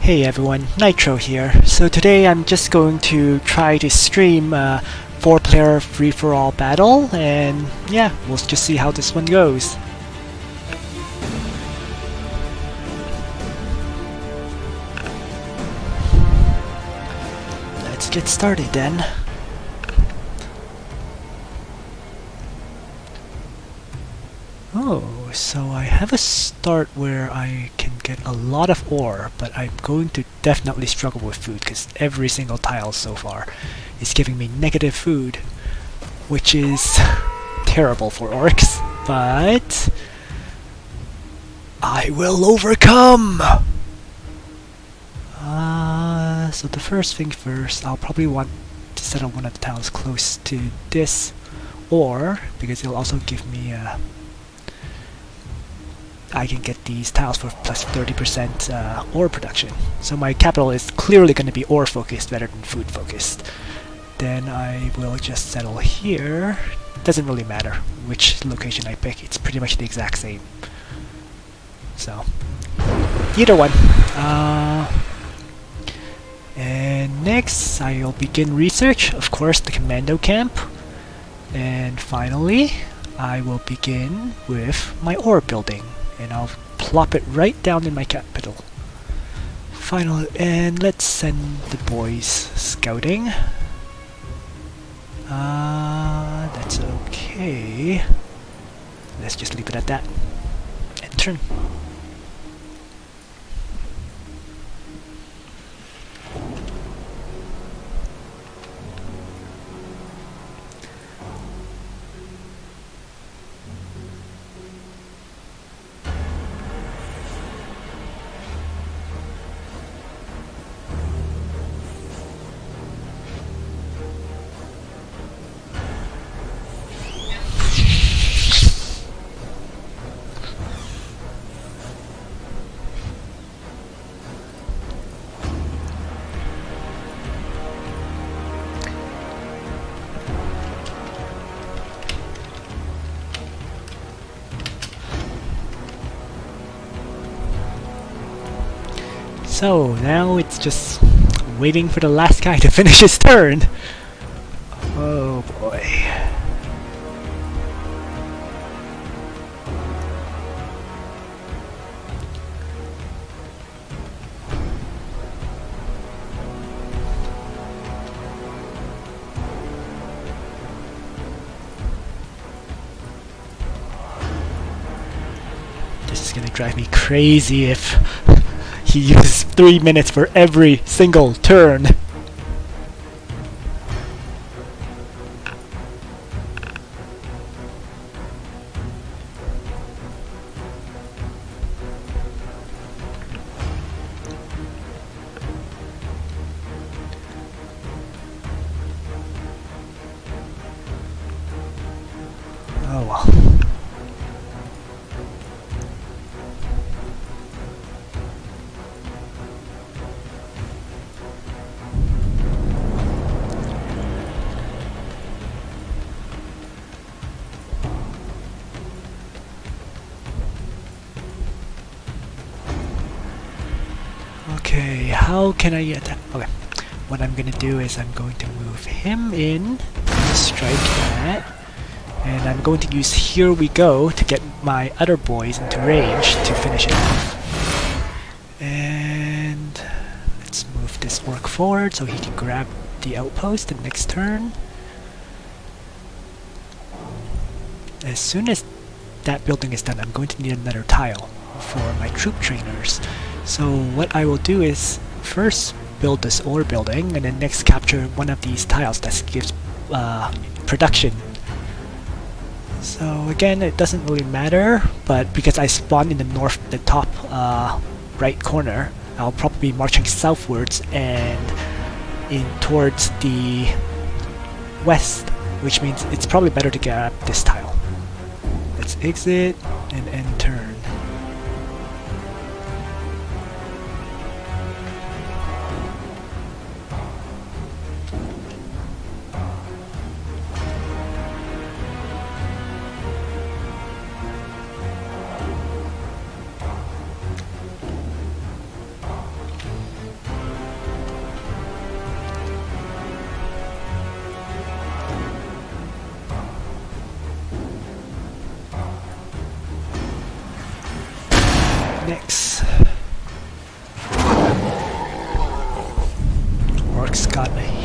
Hey everyone, Nitro here. So today I'm just going to try to stream a 4-player free-for-all battle, and yeah, we'll just see how this one goes. Let's get started then. Oh, so I have a start where I can get a lot of ore, but I'm going to definitely struggle with food because every single tile so far is giving me negative food, which is terrible for orcs, but I will overcome! So the first thing first, I'll probably want to settle one of the tiles close to this ore, because it'll also give me I can get these tiles for plus 30% ore production. So my capital is clearly going to be ore focused rather than food focused. Then I will just settle here. Doesn't really matter which location I pick, it's pretty much the exact same. So, either one. And next, I'll begin research, of course, the commando camp. And finally, I will begin with my ore building. And I'll plop it right down in my capital. And let's send the boys scouting. That's okay. Let's just leave it at that. And turn. So now it's just waiting for the last guy to finish his turn. Oh boy. This is gonna drive me crazy if he uses 3 minutes for every single turn. Oh well. Okay, how can I attack? Okay, what I'm gonna do is I'm going to move him in, strike that, and I'm going to use Here We Go to get my other boys into range to finish it off. And let's move this orc forward so he can grab the outpost the next turn. As soon as that building is done, I'm going to need another tile for my troop trainers. So what I will do is first build this ore building, and then next capture one of these tiles that gives production. So again, it doesn't really matter, but because I spawned in the top right corner, I'll probably be marching southwards and in towards the west, which means it's probably better to grab this tile. Let's exit and end turn.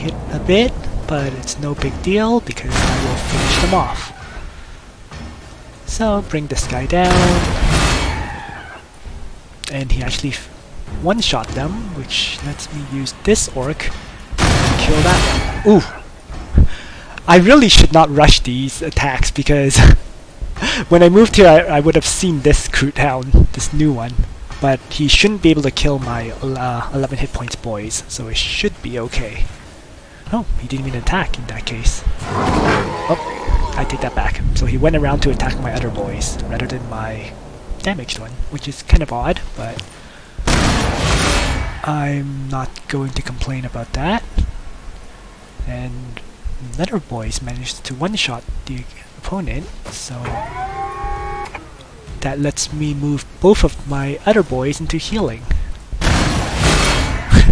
hit a bit, but it's no big deal because I will finish them off. So bring this guy down, and he actually one-shot them, which lets me use this orc to kill that one. Ooh! I really should not rush these attacks because when I moved here I would have seen this Crute Hound, this new one, but he shouldn't be able to kill my 11 hit points boys, so it should be okay. Oh, he didn't even attack in that case. Oh, I take that back. So he went around to attack my other boys rather than my damaged one, which is kind of odd, but I'm not going to complain about that. And another boys managed to one-shot the opponent, so that lets me move both of my other boys into healing.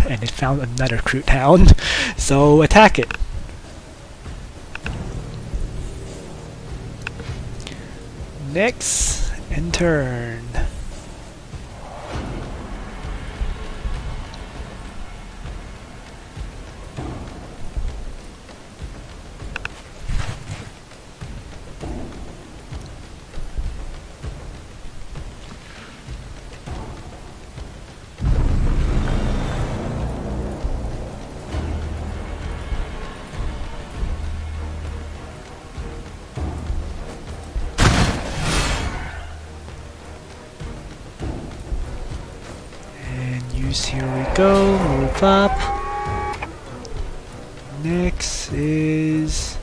And it found another Crute Hound, so attack it. Next, and turn. Here we go, move up. Next is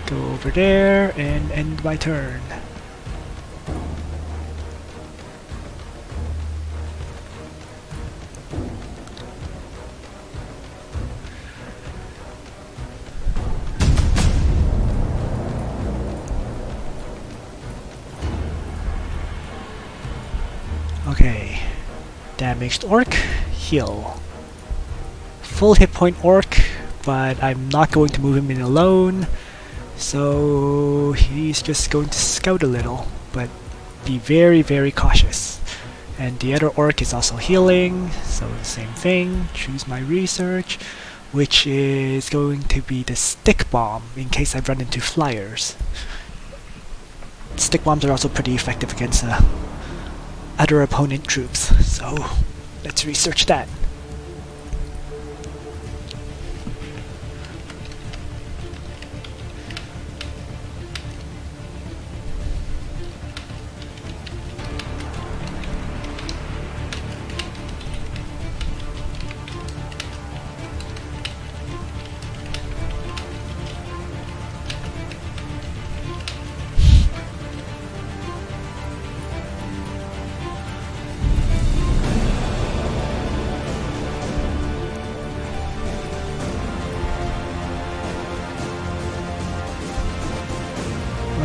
go over there and end my turn. Okay, damaged orc, heal. Full hit point orc, but I'm not going to move him in alone, so he's just going to scout a little, but be very, very cautious. And the other orc is also healing, so the same thing, choose my research, which is going to be the stick bomb in case I run into flyers. Stick bombs are also pretty effective against other opponent troops, so let's research that.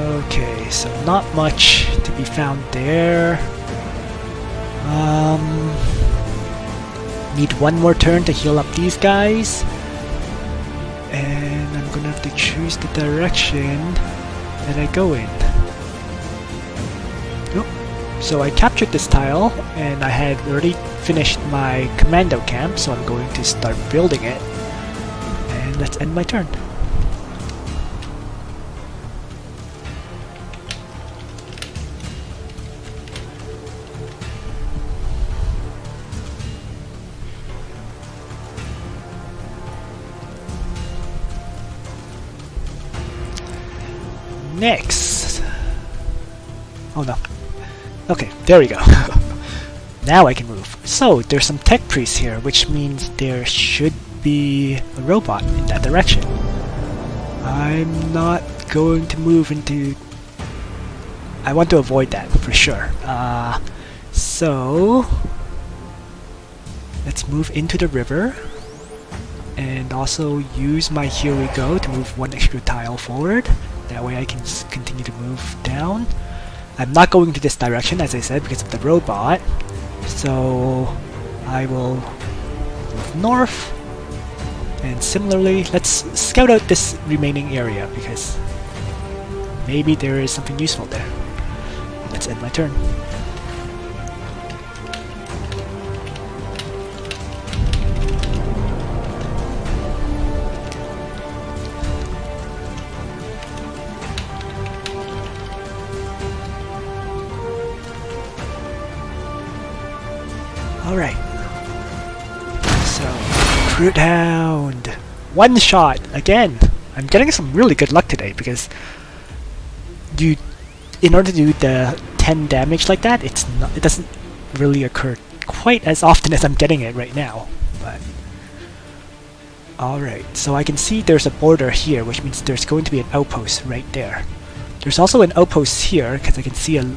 Okay, so not much to be found there. Need one more turn to heal up these guys. And I'm gonna have to choose the direction that I go in. Oh, so I captured this tile, and I had already finished my commando camp, so I'm going to start building it. And let's end my turn. Next! Oh no. Okay, there we go. Now I can move. So, there's some tech priests here, which means there should be a robot in that direction. I'm not going to move into... I want to avoid that, for sure. So... let's move into the river. And also use my here we go to move one extra tile forward. That way I can continue to move down. I'm not going to this direction, as I said, because of the robot. So I will move north. And similarly, let's scout out this remaining area, because maybe there is something useful there. Let's end my turn. Alright. So, Crude Hound! One shot! Again! I'm getting some really good luck today because in order to do the 10 damage like that, it doesn't really occur quite as often as I'm getting it right now. But alright, so I can see there's a border here, which means there's going to be an outpost right there. There's also an outpost here, because I can see a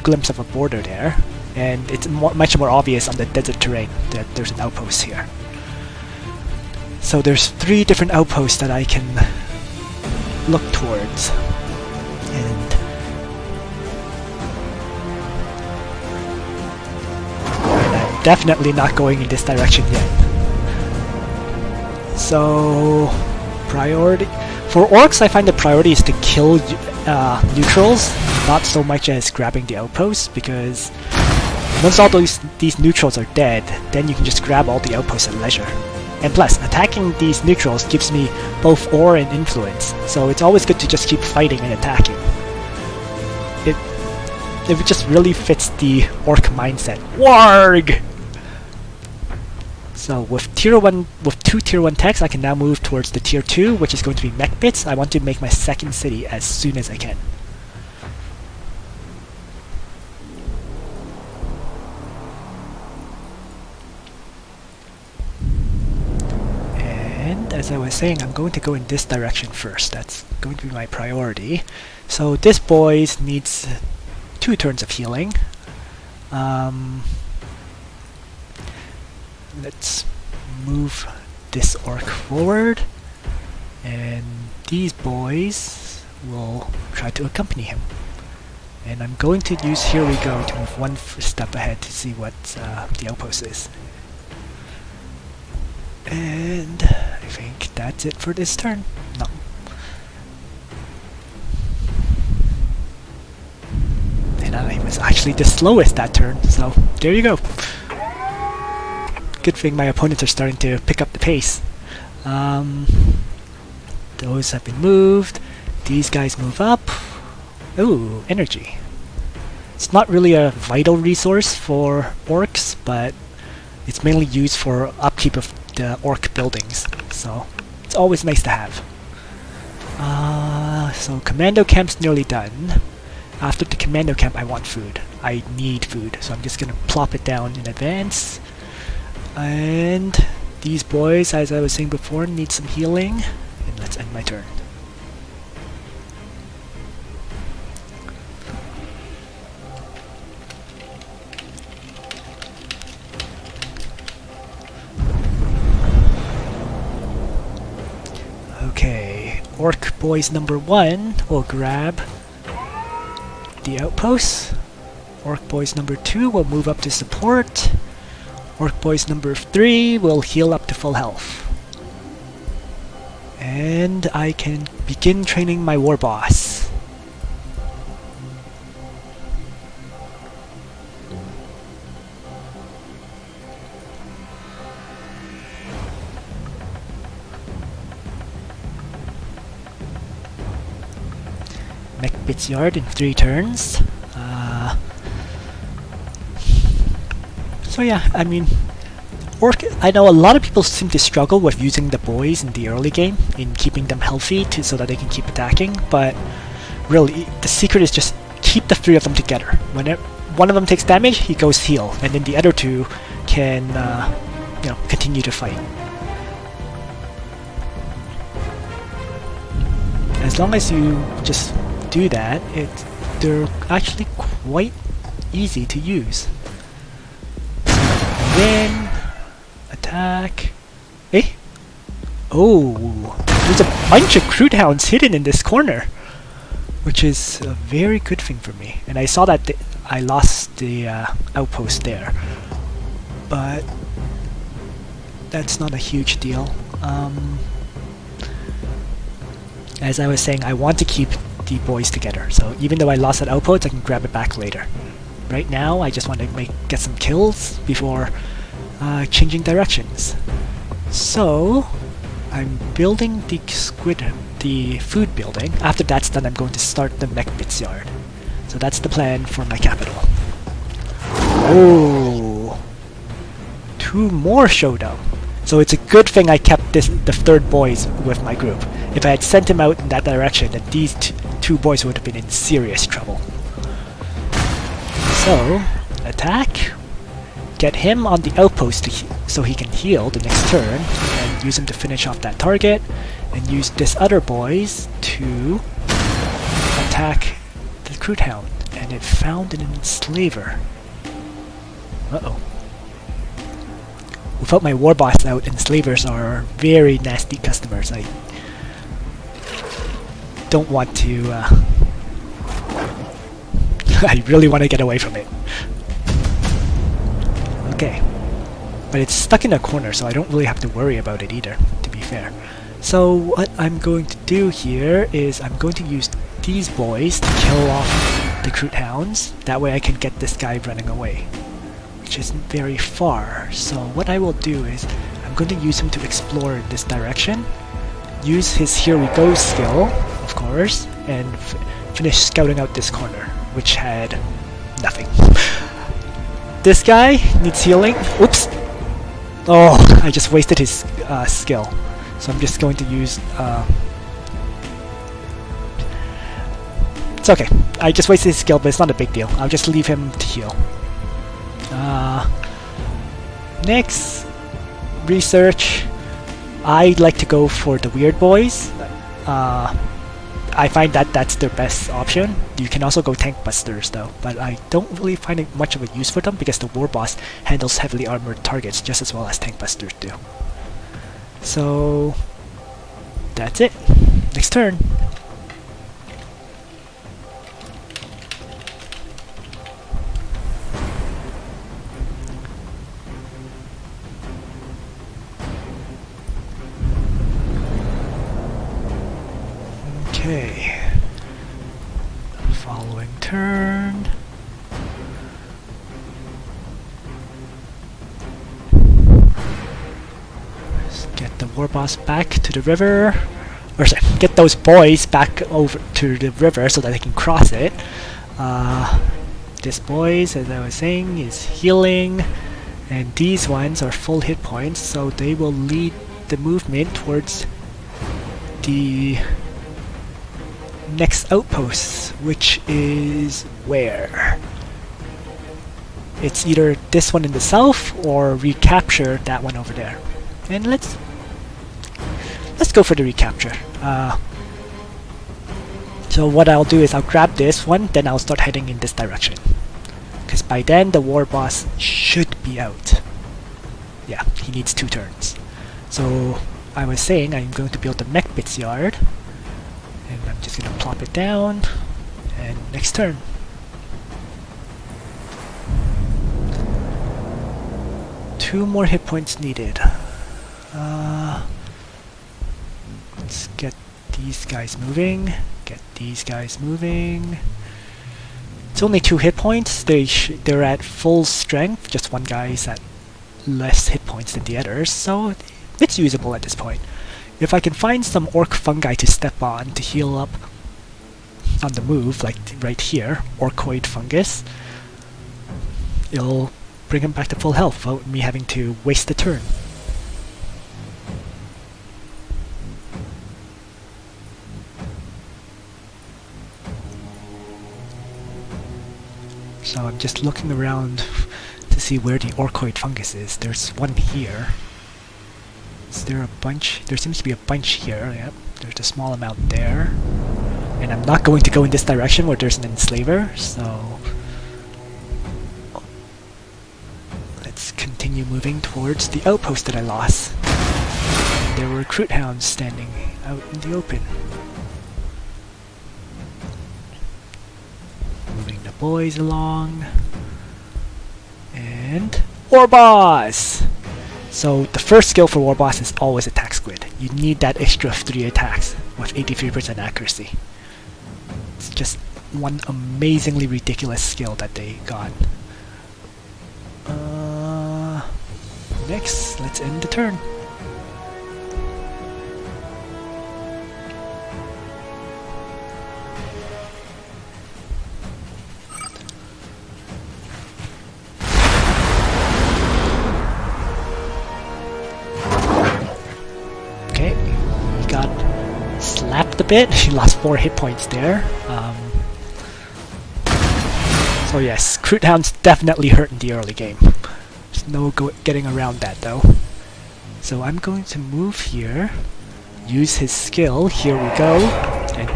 glimpse of a border there, and it's much more obvious on the desert terrain that there's an outpost here. So there's 3 different outposts that I can look towards. And I'm definitely not going in this direction yet. So, priority for orcs, I find the priority is to kill neutrals, not so much as grabbing the outposts, because once all these neutrals are dead, then you can just grab all the outposts at leisure. And plus, attacking these neutrals gives me both ore and influence, so it's always good to just keep fighting and attacking. It just really fits the orc mindset. Warg! So with tier 1, with 2 tier 1 techs, I can now move towards the tier 2, which is going to be mech bits. I want to make my second city as soon as I can. And as I was saying, I'm going to go in this direction first. That's going to be my priority. So this boy needs 2 turns of healing. Let's move this orc forward, and these boys will try to accompany him. And I'm going to use Here We Go to move 1 step ahead to see what the outpost is. And I think that's it for this turn. No. And I was actually the slowest that turn, so there you go. Good thing my opponents are starting to pick up the pace. Those have been moved. These guys move up. Ooh, energy. It's not really a vital resource for orcs, but it's mainly used for upkeep of the orc buildings, so it's always nice to have. So commando camp's nearly done. After the commando camp, I want food. I need food, so I'm just gonna plop it down in advance. And these boys, as I was saying before, need some healing. And let's end my turn. Okay, Orc Boys number 1 will grab the outposts. Orc Boys number 2 will move up to support. Orc Boys number 3 will heal up to full health. And I can begin training my war boss. Mech Bits Yard in 3 turns. So yeah, I mean, I know a lot of people seem to struggle with using the boys in the early game, in keeping them healthy so that they can keep attacking, but really, the secret is just keep the 3 of them together. Whenever one of them takes damage, he goes heal, and then the other 2 can, continue to fight. As long as you just do that, they're actually quite easy to use. Then attack. Eh? Oh, there's a bunch of crude hounds hidden in this corner, which is a very good thing for me. And I saw that I lost the outpost there, but that's not a huge deal. As I was saying, I want to keep the boys together, so even though I lost that outpost, I can grab it back later. Right now, I just want to get some kills before changing directions. So, I'm building the food building. After that's done, I'm going to start the mech bits yard. So that's the plan for my capital. Oh, 2 more showed up. So it's a good thing I kept the 3rd boys with my group. If I had sent him out in that direction, then these 2 boys would have been in serious trouble. So, attack. Get him on the outpost so he can heal the next turn, and use him to finish off that target, and use this other boys to attack the recruit hound. And it found an enslaver. Uh-oh. Without my war boss out, enslavers are very nasty customers. I don't want to... I really want to get away from it. Okay. But it's stuck in a corner, so I don't really have to worry about it either, to be fair. So what I'm going to do here is I'm going to use these boys to kill off the recruit hounds. That way I can get this guy running away, which isn't very far. So what I will do is I'm going to use him to explore in this direction, use his Here We Go skill, of course, and finish scouting out this corner, which had nothing. This guy needs healing. Oops! Oh, I just wasted his skill. So I'm just going to use... It's okay. I just wasted his skill, but it's not a big deal. I'll just leave him to heal. Next, research. I like to go for the weird boys. I find that that's their best option. You can also go tank busters though, but I don't really find it much of a use for them because the war boss handles heavily armored targets just as well as tank busters do. So that's it. Next turn. Okay. Following turn. Let's get the war boss back to the river. Or sorry, get those boys back over to the river so that they can cross it. This boys, as I was saying, is healing. And these ones are full hit points, so they will lead the movement towards the next outpost, which is where? It's either this one in the south or recapture that one over there. And let's go for the recapture. So what I'll do is I'll grab this one, then I'll start heading in this direction. Because by then the war boss should be out. Yeah, he needs 2 turns. So I was saying I'm going to build the mech bits yard. And I'm just gonna plop it down, and next turn. Two more hit points needed. Let's get these guys moving. Get these guys moving. It's only 2 hit points. They're at full strength. Just one guy is at less hit points than the others, so it's usable at this point. If I can find some orc fungi to step on to heal up on the move, like right here, orcoid fungus, it'll bring him back to full health without me having to waste the turn. So I'm just looking around to see where the orcoid fungus is. There's one here. Is there a bunch? There seems to be a bunch here. Yep, there's a small amount there. And I'm not going to go in this direction where there's an enslaver, so let's continue moving towards the outpost that I lost. And there were recruit hounds standing out in the open. Moving the boys along. And War Boss! So the first skill for War Boss is always Attack Squid. You need that extra 3 attacks with 83% accuracy. It's just one amazingly ridiculous skill that they got. Next, let's end the turn. bit. He lost 4 hit points there. So yes, Crude Hound's definitely hurt in the early game. There's no getting around that though. So I'm going to move here, use his skill, here we go, and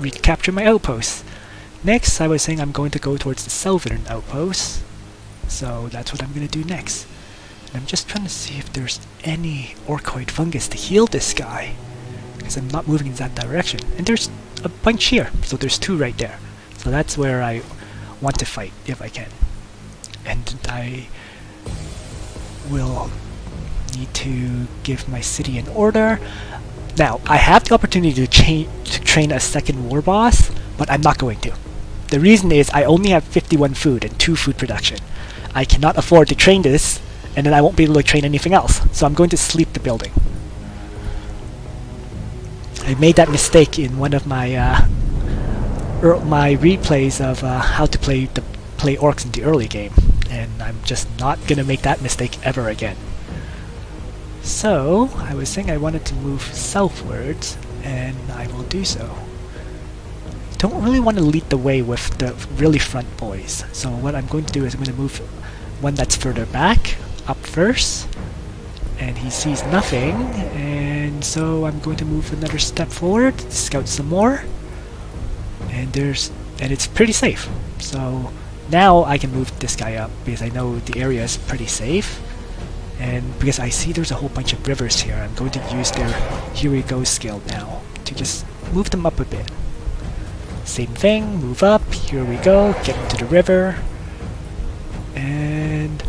recapture my outpost. Next, I was saying I'm going to go towards the southern outpost. So that's what I'm going to do next. And I'm just trying to see if there's any Orkoid fungus to heal this guy, because I'm not moving in that direction. And there's a bunch here, so there's 2 right there. So that's where I want to fight, if I can. And I will need to give my city an order. Now, I have the opportunity to train a second war boss, but I'm not going to. The reason is I only have 51 food and 2 food production. I cannot afford to train this, and then I won't be able to train anything else. So I'm going to sleep the building. I made that mistake in one of my my replays of how to play orcs in the early game, and I'm just not gonna make that mistake ever again. So I was saying I wanted to move southwards, and I will do so. Don't really want to lead the way with the really front boys, so what I'm going to do is I'm going to move one that's further back up first, and he sees nothing, and so I'm going to move another step forward, scout some more, and it's pretty safe. So now I can move this guy up because I know the area is pretty safe, and because I see there's a whole bunch of rivers here, I'm going to use their here we go skill now to just move them up a bit. Same thing, move up, here we go, get into the river, and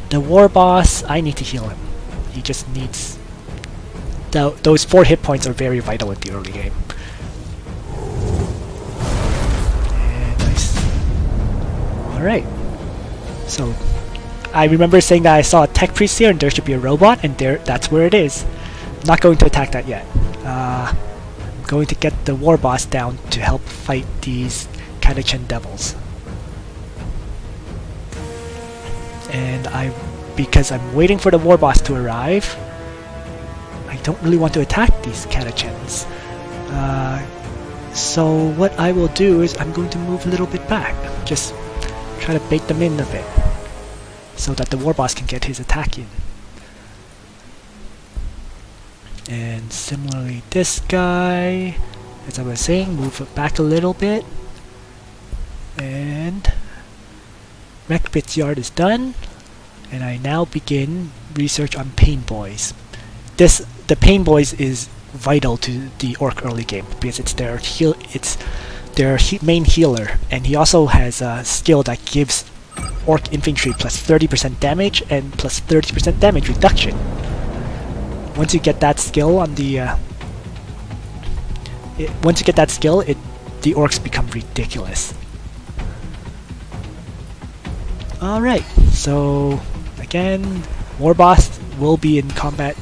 the war boss, I need to heal him. He just needs those 4 hit points are very vital in the early game. Alright, so I remember saying that I saw a tech priest here and there should be a robot, and that's where it is. Not going to attack that yet. I'm going to get the war boss down to help fight these Catachan devils. And because I'm waiting for the war boss to arrive, I don't really want to attack these Catachans. So what I will do is I'm going to move a little bit back. Just try to bait them in a bit, so that the war boss can get his attack in. And similarly this guy, as I was saying, move it back a little bit. And Mechbit's yard is done, and I now begin research on Pain Boys. The Pain Boys is vital to the Orc early game because it's their main healer, and he also has a skill that gives Orc infantry plus 30% damage and plus 30% damage reduction. Once you get that skill on the the Orcs become ridiculous. Alright, so again, War Boss will be in combat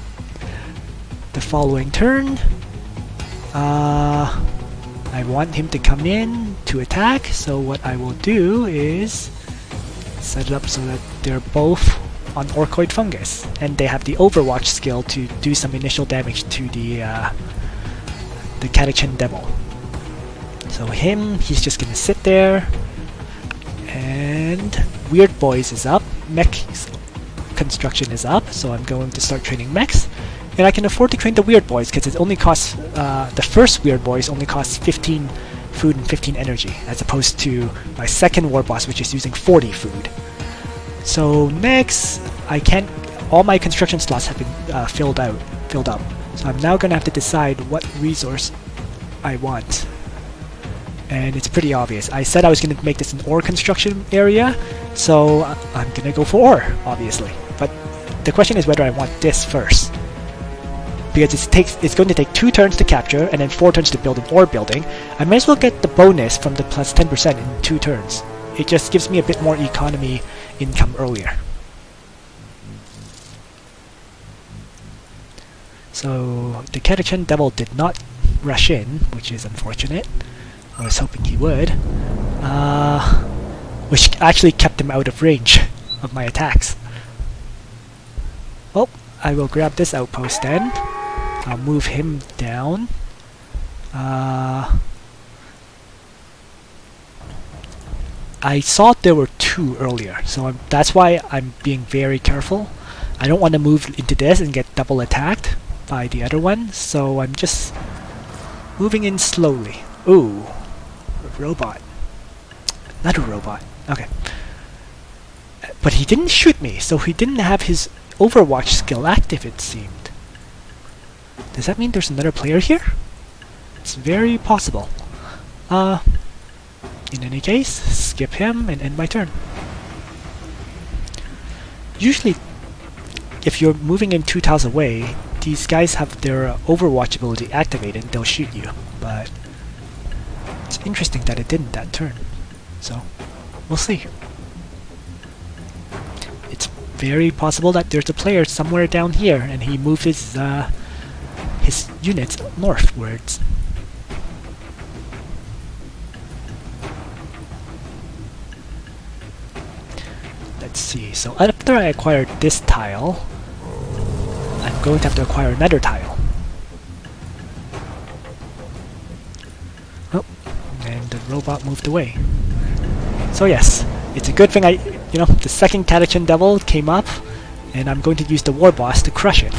the following turn. I want him to come in to attack, so what I will do is set it up so that they're both on Orkoid Fungus, and they have the Overwatch skill to do some initial damage to the Catachan Devil. So he's just gonna sit there, and Weird Boys is up, Mech construction is up, so I'm going to start training mechs. And I can afford to train the Weird Boys because it only costs, the first Weird Boys only costs 15 food and 15 energy, as opposed to my second War Boss, which is using 40 food. So next, all my construction slots have been filled up. So I'm now going to have to decide what resource I want. And it's pretty obvious. I said I was going to make this an ore construction area, so I'm going to go for ore, obviously. But the question is whether I want this first, because it's going to take 2 turns to capture and then 4 turns to build an ore building. I might as well get the bonus from the plus 10% in 2 turns. It just gives me a bit more economy income earlier. So the Catachan Devil did not rush in, which is unfortunate. I was hoping he would, which actually kept him out of range of my attacks. Well, I will grab this outpost then. I'll move him down. I thought there were 2 earlier, so that's why I'm being very careful. I don't want to move into this and get double attacked by the other one, so I'm just moving in slowly. Ooh, a robot. Not a robot. Okay. But he didn't shoot me, so he didn't have his Overwatch skill active, it seemed. Does that mean there's another player here? It's very possible. In any case, skip him and end my turn. Usually, if you're moving in 2 tiles away, these guys have their Overwatch ability activated and they'll shoot you. But it's interesting that it didn't that turn. So, we'll see. It's very possible that there's a player somewhere down here and he moved his units northwards. Let's see, so after I acquired this tile, I'm going to have to acquire another tile. Oh, and the robot moved away. So yes, it's a good thing the second Catachan Devil came up, and I'm going to use the War Boss to crush it.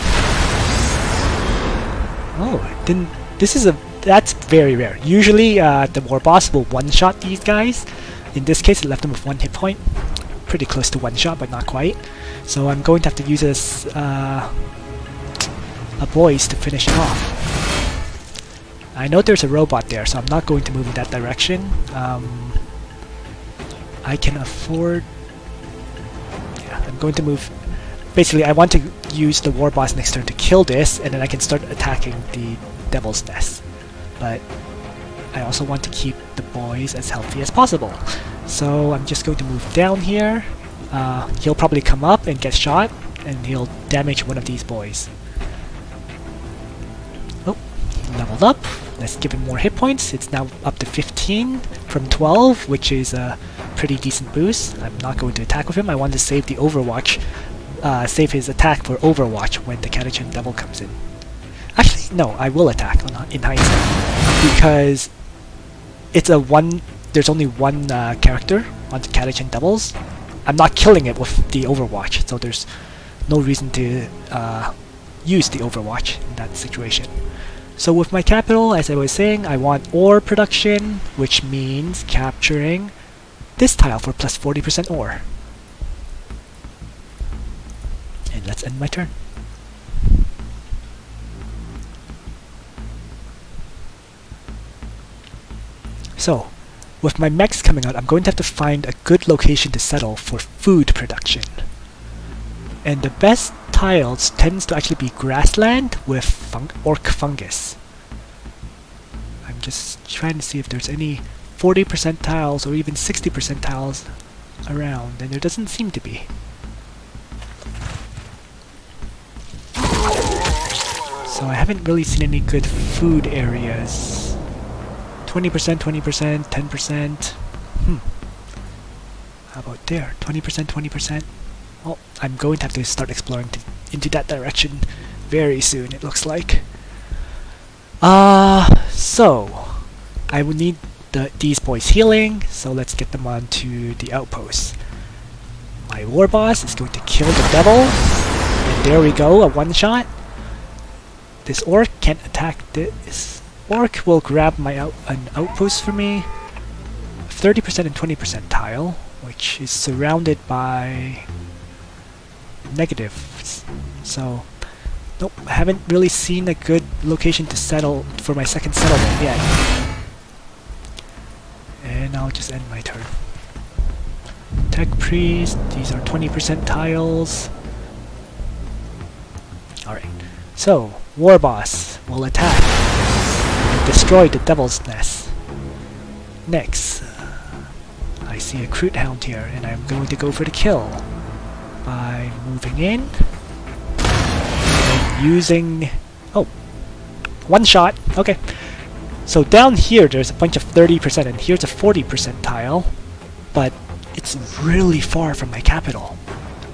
Oh, that's very rare. Usually, the War Boss will one-shot these guys. In this case, it left them with 1 hit point. Pretty close to one-shot, but not quite. So I'm going to have to use this, a voice to finish it off. I know there's a robot there, so I'm not going to move in that direction. I can afford... Yeah, I'm going to move... Basically, I want to use the War Boss next turn to kill this, and then I can start attacking the Devil's Nest. But I also want to keep the boys as healthy as possible. So I'm just going to move down here. He'll probably come up and get shot, and he'll damage one of these boys. Oh, he leveled up. Let's give him more hit points. It's now up to 15 from 12, which is a pretty decent boost. I'm not going to attack with him. I want to save the Overwatch, save his attack for Overwatch when the Catachan Devil comes in. Actually, no, I will attack in hindsight, because it's there's only one character on the Catachan Devils. I'm not killing it with the Overwatch, so there's no reason to use the Overwatch in that situation. So with my capital, as I was saying, I want ore production, which means capturing this tile for plus 40% ore. And let's end my turn. So, with my mechs coming out, I'm going to have to find a good location to settle for food production. And the best tiles tends to actually be grassland with orc fungus. I'm just trying to see if there's any 40% tiles or even 60% tiles around, and there doesn't seem to be. So I haven't really seen any good food areas. 20%, 20%, 10%. How about there? 20%, 20%. Well, I'm going to have to start exploring into that direction very soon, it looks like. So I would need these boys healing, so let's get them onto the outposts. My War Boss is going to kill the devil, and there we go, a one-shot. This orc can't attack this. Orc will grab an outpost for me. 30% and 20% tile, which is surrounded by negatives. So, nope, I haven't really seen a good location to settle for my second settlement yet. And I'll just end my turn. Tech Priest, these are 20% tiles. Alright, so War Boss will attack and destroy the Devil's Nest. Next, I see a Crude Hound here, and I'm going to go for the kill by moving in and using... oh, one shot, okay. So down here there's a bunch of 30% and here's a 40% tile, but it's really far from my capital.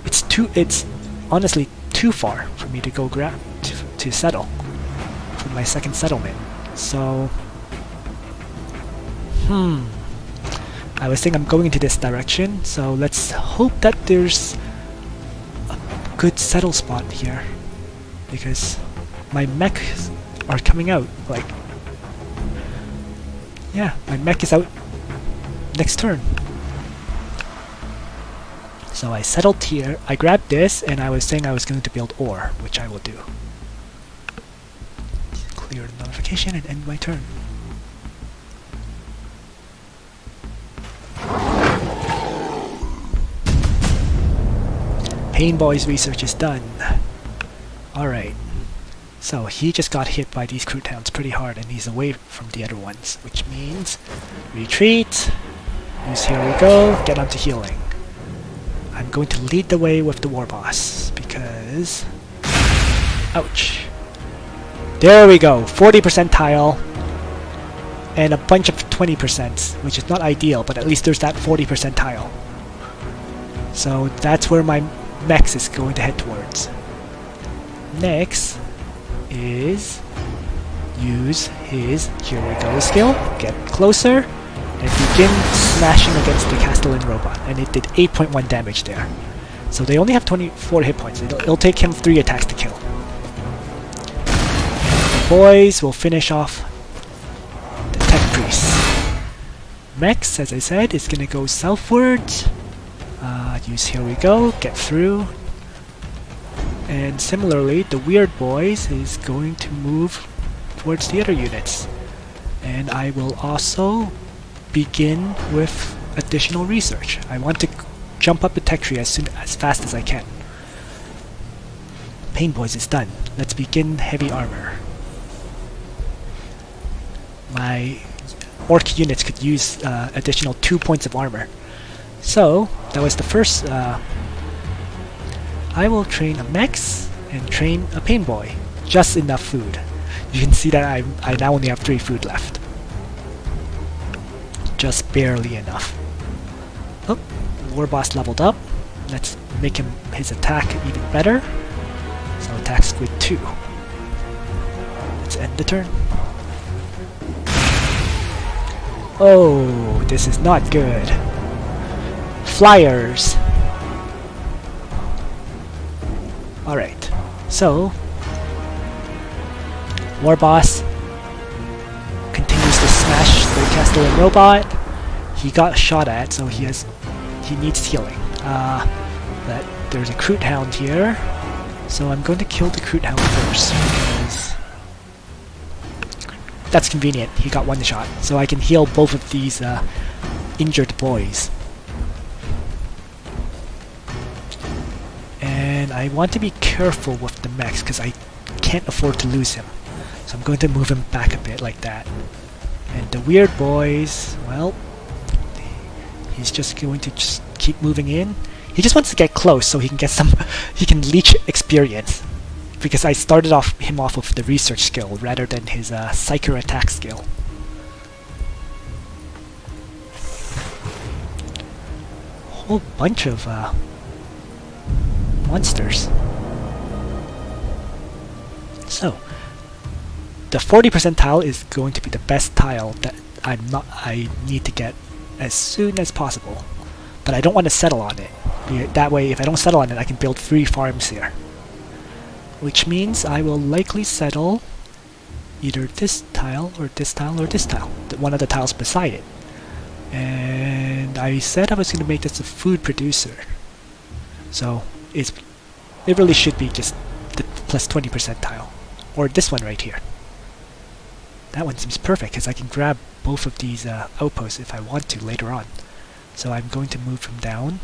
It's honestly too far for me to go to settle. my second settlement. So, I was thinking I'm going into this direction, so let's hope that there's a good settle spot here, because my mechs are coming out. Like, yeah, my mech is out next turn. So I settled here, I grabbed this, and I was saying I was going to build ore, which I will do. Clear the notification and end my turn. Painboy's research is done. Alright. So he just got hit by these Crude Hounds pretty hard, and he's away from the other ones, which means retreat, use Here We Go, get onto healing. I'm going to lead the way with the War Boss, because... ouch. There we go! 40% tile, and a bunch of 20%, which is not ideal, but at least there's that 40% tile. So that's where my mechs is going to head towards. Next is use his Here We Go skill, get closer, and begin smashing against the Castellan robot, and it did 8.1 damage there. So they only have 24 hit points. It'll take him 3 attacks to kill. And the boys will finish off the Tech Priests. Mechs, as I said, is gonna go southwards. Use Here We Go, get through. And similarly, the Weird Boys is going to move towards the other units. And I will also begin with additional research. I want to jump up the tech tree as fast as I can. Pain Boys is done. Let's begin heavy armor. My Orc units could use additional 2 points of armor. So, that was the first... I will train a mechs and train a pain boy. Just enough food. You can see that I now only have 3 food left. Just barely enough. Oh, War Boss leveled up. Let's make him his attack even better. So attack squid 2. Let's end the turn. Oh, this is not good. Flyers. Alright, so War Boss continues to smash the Castellan robot. He got shot at, so he needs healing. But there's a Crude Hound here, so I'm going to kill the Crude Hound first, because that's convenient. He got 1 shot, so I can heal both of these injured boys. And I want to be careful with the mechs, because I can't afford to lose him. So I'm going to move him back a bit like that. And the Weird Boys, well, he's just going to just keep moving in. He just wants to get close so he can get some, he can leech experience. Because I started him off with the research skill rather than his psyker attack skill. Whole bunch of monsters. So, the 40% tile is going to be the best tile that I need to get as soon as possible. But I don't want to settle on it. That way, if I don't settle on it, I can build 3 farms here. Which means I will likely settle either this tile, or this tile, or this tile. One of the tiles beside it. And I said I was going to make this a food producer. So, it really should be just the plus 20% tile. Or this one right here. That one seems perfect, because I can grab both of these outposts if I want to later on. So I'm going to move them down.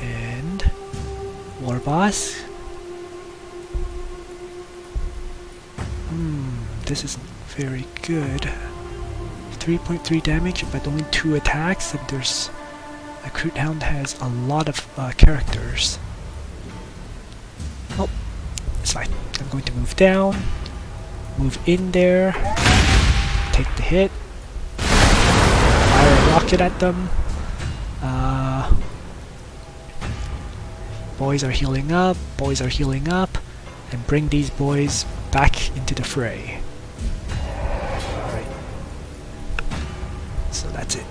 And War Boss. This isn't very good. 3.3 damage, but only 2 attacks, and there's... The Crude Hound has a lot of characters. Oh, it's fine. I'm going to move down, move in there, take the hit, fire a rocket at them. Boys are healing up, boys are healing up, and bring these boys back into the fray. Alright. So that's it.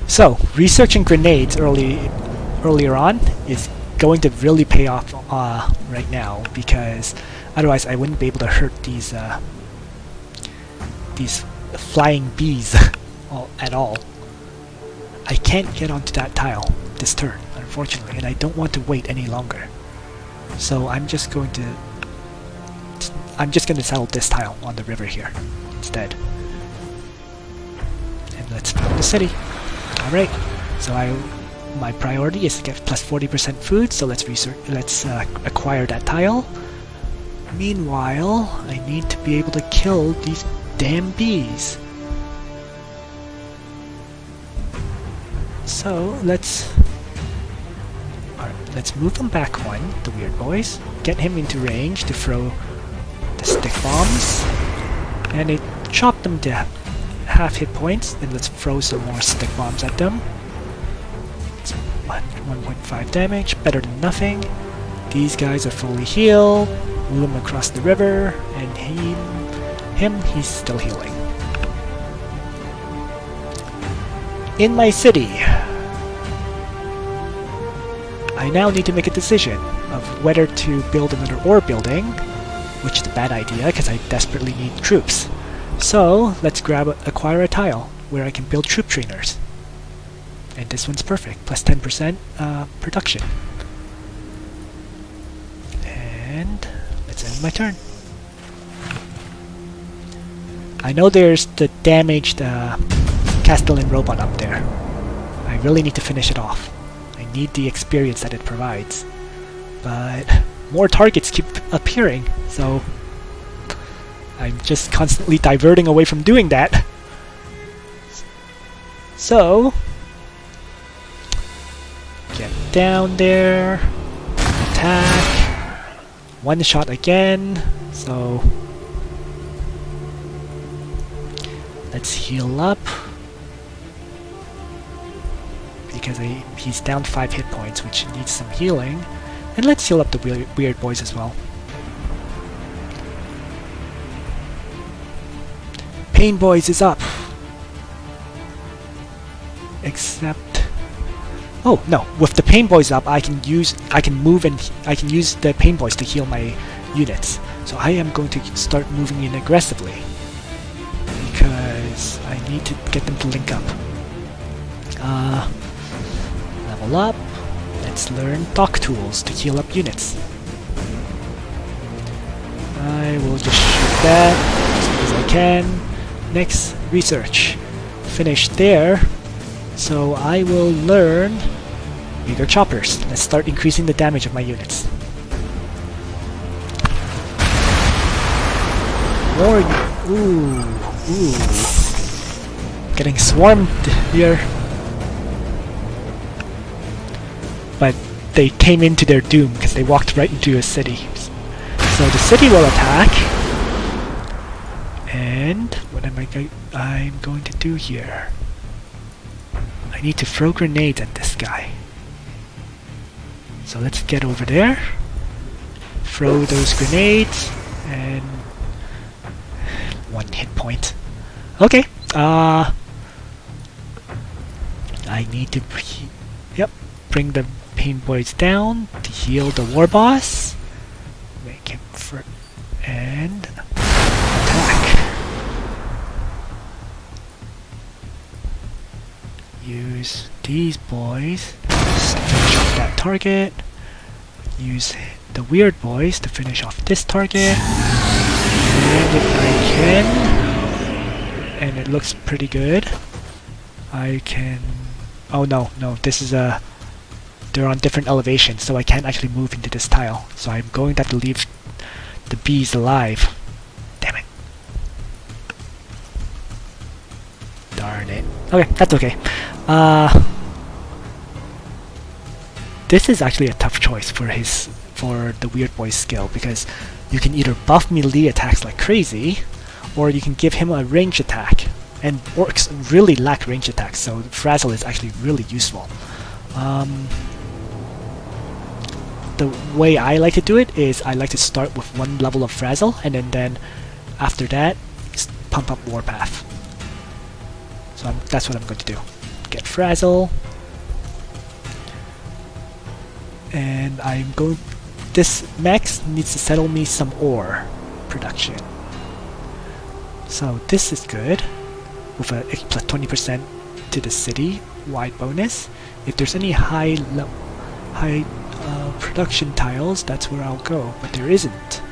So, researching grenades earlier on is going to really pay off right now, because otherwise I wouldn't be able to hurt these flying bees at all. I can't get onto that tile this turn, unfortunately, and I don't want to wait any longer. So I'm just going to settle this tile on the river here instead. And let's build the city. Alright, so my priority is to get plus 40% food, so let's acquire that tile. Meanwhile, I need to be able to kill these damn bees. So let's move them back one, the weird boys. Get him into range to throw the stick bombs, and it chopped them to half hit points. Then let's throw some more stick bombs at them. It's 1.5 damage, better than nothing. These guys are fully healed. Move him across the river, and he's still healing. In my city, I now need to make a decision of whether to build another ore building, which is a bad idea because I desperately need troops. So let's acquire a tile where I can build troop trainers. And this one's perfect, plus 10% production. And let's end my turn. I know there's the damaged Castellan robot up there. I really need to finish it off. I need the experience that it provides. But more targets keep appearing, so I'm just constantly diverting away from doing that. So get down there, attack, one shot again, so let's heal up, because he's down 5 hit points, which needs some healing, and let's heal up the weird boys as well. Pain Boys is up! Except... oh, no. With the Pain Boys up, I can use the Pain Boys to heal my units. So I am going to start moving in aggressively, because I need to get them to link up. Level up. Let's learn Dock Tools to heal up units. I will just shoot that as soon as I can. Next, research. Finish there. So I will learn bigger choppers. Let's start increasing the damage of my units. More. Ooh. Getting swarmed here. But they came into their doom because they walked right into a city. So the city will attack. And what am I'm going to do here? I need to throw grenades at this guy. So let's get over there. Throw those grenades and 1 hit point. Okay. I need to bring the Pain Boys down to heal the war boss. Make him and attack. Use these boys to finish off that target. Use the weird boys to finish off this target. And if I can, and it looks pretty good, I can... oh no, this is a... they're on different elevations, so I can't actually move into this tile. So I'm going to have to leave the bees alive. Damn it. Darn it. Okay, that's okay. This is actually a tough choice for the weird boy's skill, because you can either buff melee attacks like crazy, or you can give him a range attack, And orcs really lack range attacks, so Frazzle is actually really useful. The way I like to do it is I like to start with one level of Frazzle, and then after that, pump up Warpath. So that's what I'm going to do. Get Frazzle, and I'm going. This max needs to settle me some ore production. So this is good, with a plus 20% to the city-wide bonus. If there's any high production tiles, that's where I'll go, but there isn't.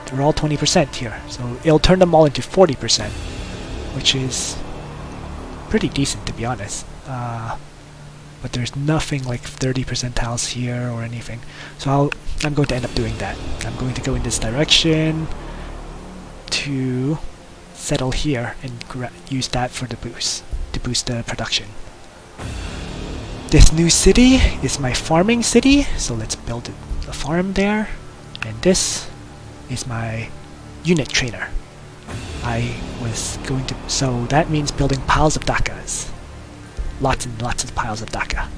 They're all 20% here, so it'll turn them all into 40%, which is pretty decent, to be honest. But there's nothing like 30% tiles here or anything, so I'm going to end up doing that. I'm going to go in this direction to settle here and use that for the boost, to boost the production. This new city is my farming city, so let's build a farm there. And this is my unit trainer. I was going to, so that means building piles of dakas. Lots and lots of piles of daka.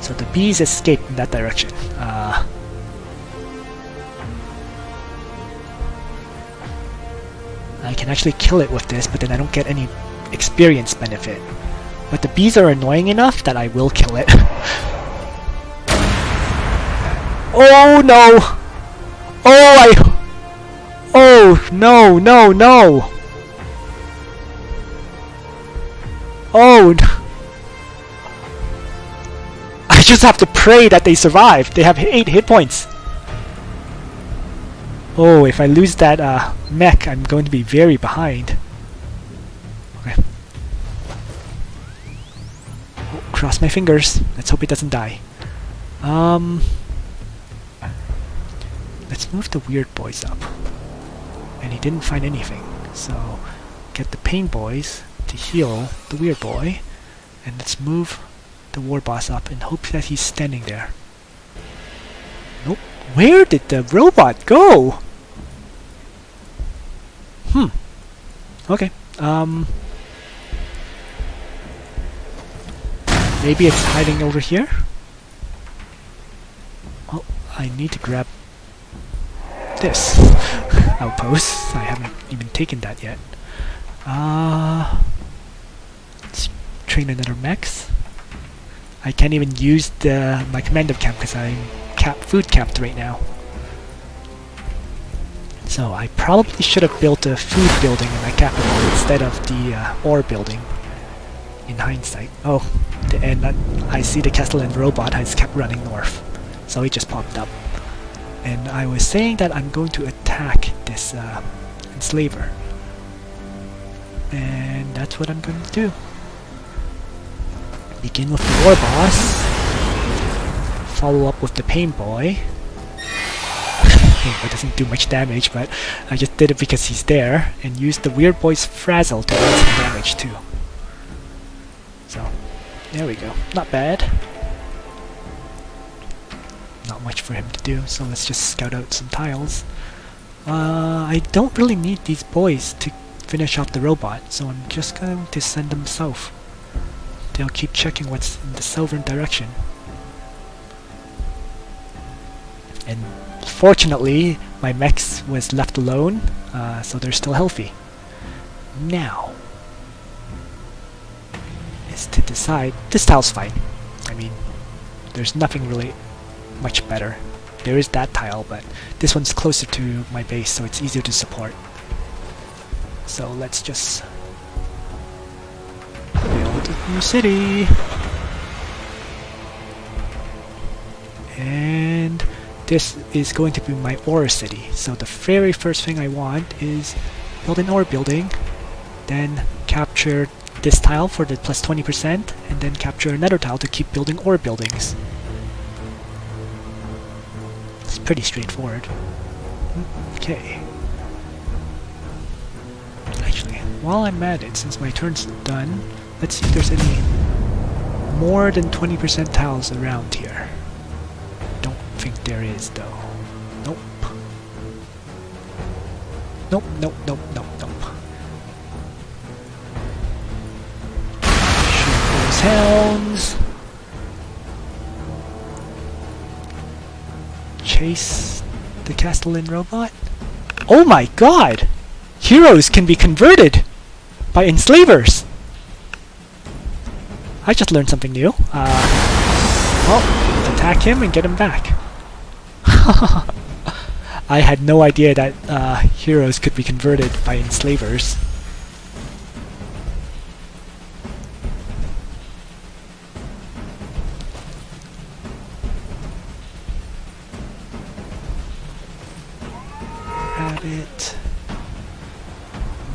So the bees escaped in that direction. I can actually kill it with this, but then I don't get any experience benefit. But the bees are annoying enough that I will kill it. Oh no! Oh no, no, no! Oh no! I just have to pray that they survive. They have 8 hit points. Oh, if I lose that mech, I'm going to be very behind. Okay. Oh, cross my fingers. Let's hope it doesn't die. Let's move the weird boys up. And he didn't find anything, so get the pain boys to heal the weird boy, and let's move the war boss up and hope that he's standing there. Nope. Where did the robot go? Okay. Maybe it's hiding over here? Oh, I need to grab this outpost. I haven't even taken that yet. Let's train another mechs. I can't even use my commando camp because I'm food capped right now. So I probably should have built a food building in my capital instead of the ore building, in hindsight. Oh, and I see the Castellan robot has kept running north, so he just popped up. And I was saying that I'm going to attack this enslaver. And that's what I'm going to do. Begin with the war boss. Follow up with the pain boy. Pain boy doesn't do much damage, but I just did it because he's there. And use the weird boy's frazzle to do some damage too. So, there we go. Not bad. Not much for him to do, so let's just scout out some tiles. I don't really need these boys to finish off the robot, so I'm just going to send them south. They'll keep checking what's in the southern direction. And fortunately, my mechs was left alone, so they're still healthy. Now is to decide. This tile's fine. I mean, there's nothing really much better. There is that tile, but this one's closer to my base, so it's easier to support. So let's just build a new city. And this is going to be my ore city. So the very first thing I want is build an ore building, then capture this tile for the plus 20%, and then capture another tile to keep building ore buildings. It's pretty straightforward. Okay. Actually, while I'm at it, since my turn's done, let's see if there's any more than 20% tiles around here. Don't think there is, though. Nope. Nope, nope, nope, nope, nope. Shoot those hounds. Chase the Castellan robot. Oh my god! Heroes can be converted by enslavers! I just learned something new. Well, attack him and get him back. I had no idea that heroes could be converted by enslavers. Grab it.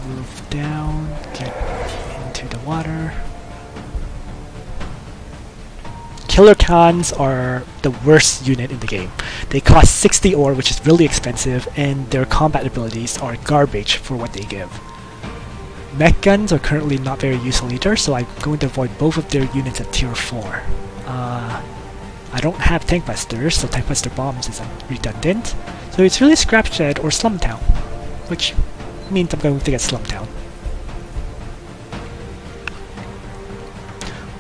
Move down. Get into the water. Killer Khans are the worst unit in the game. They cost 60 ore, which is really expensive, and their combat abilities are garbage for what they give. Mech guns are currently not very useful either, so I'm going to avoid both of their units at tier 4. I don't have tank busters, so tank buster bombs is redundant. So it's really Scrapshed or Slumtown, which means I'm going to get Slumtown.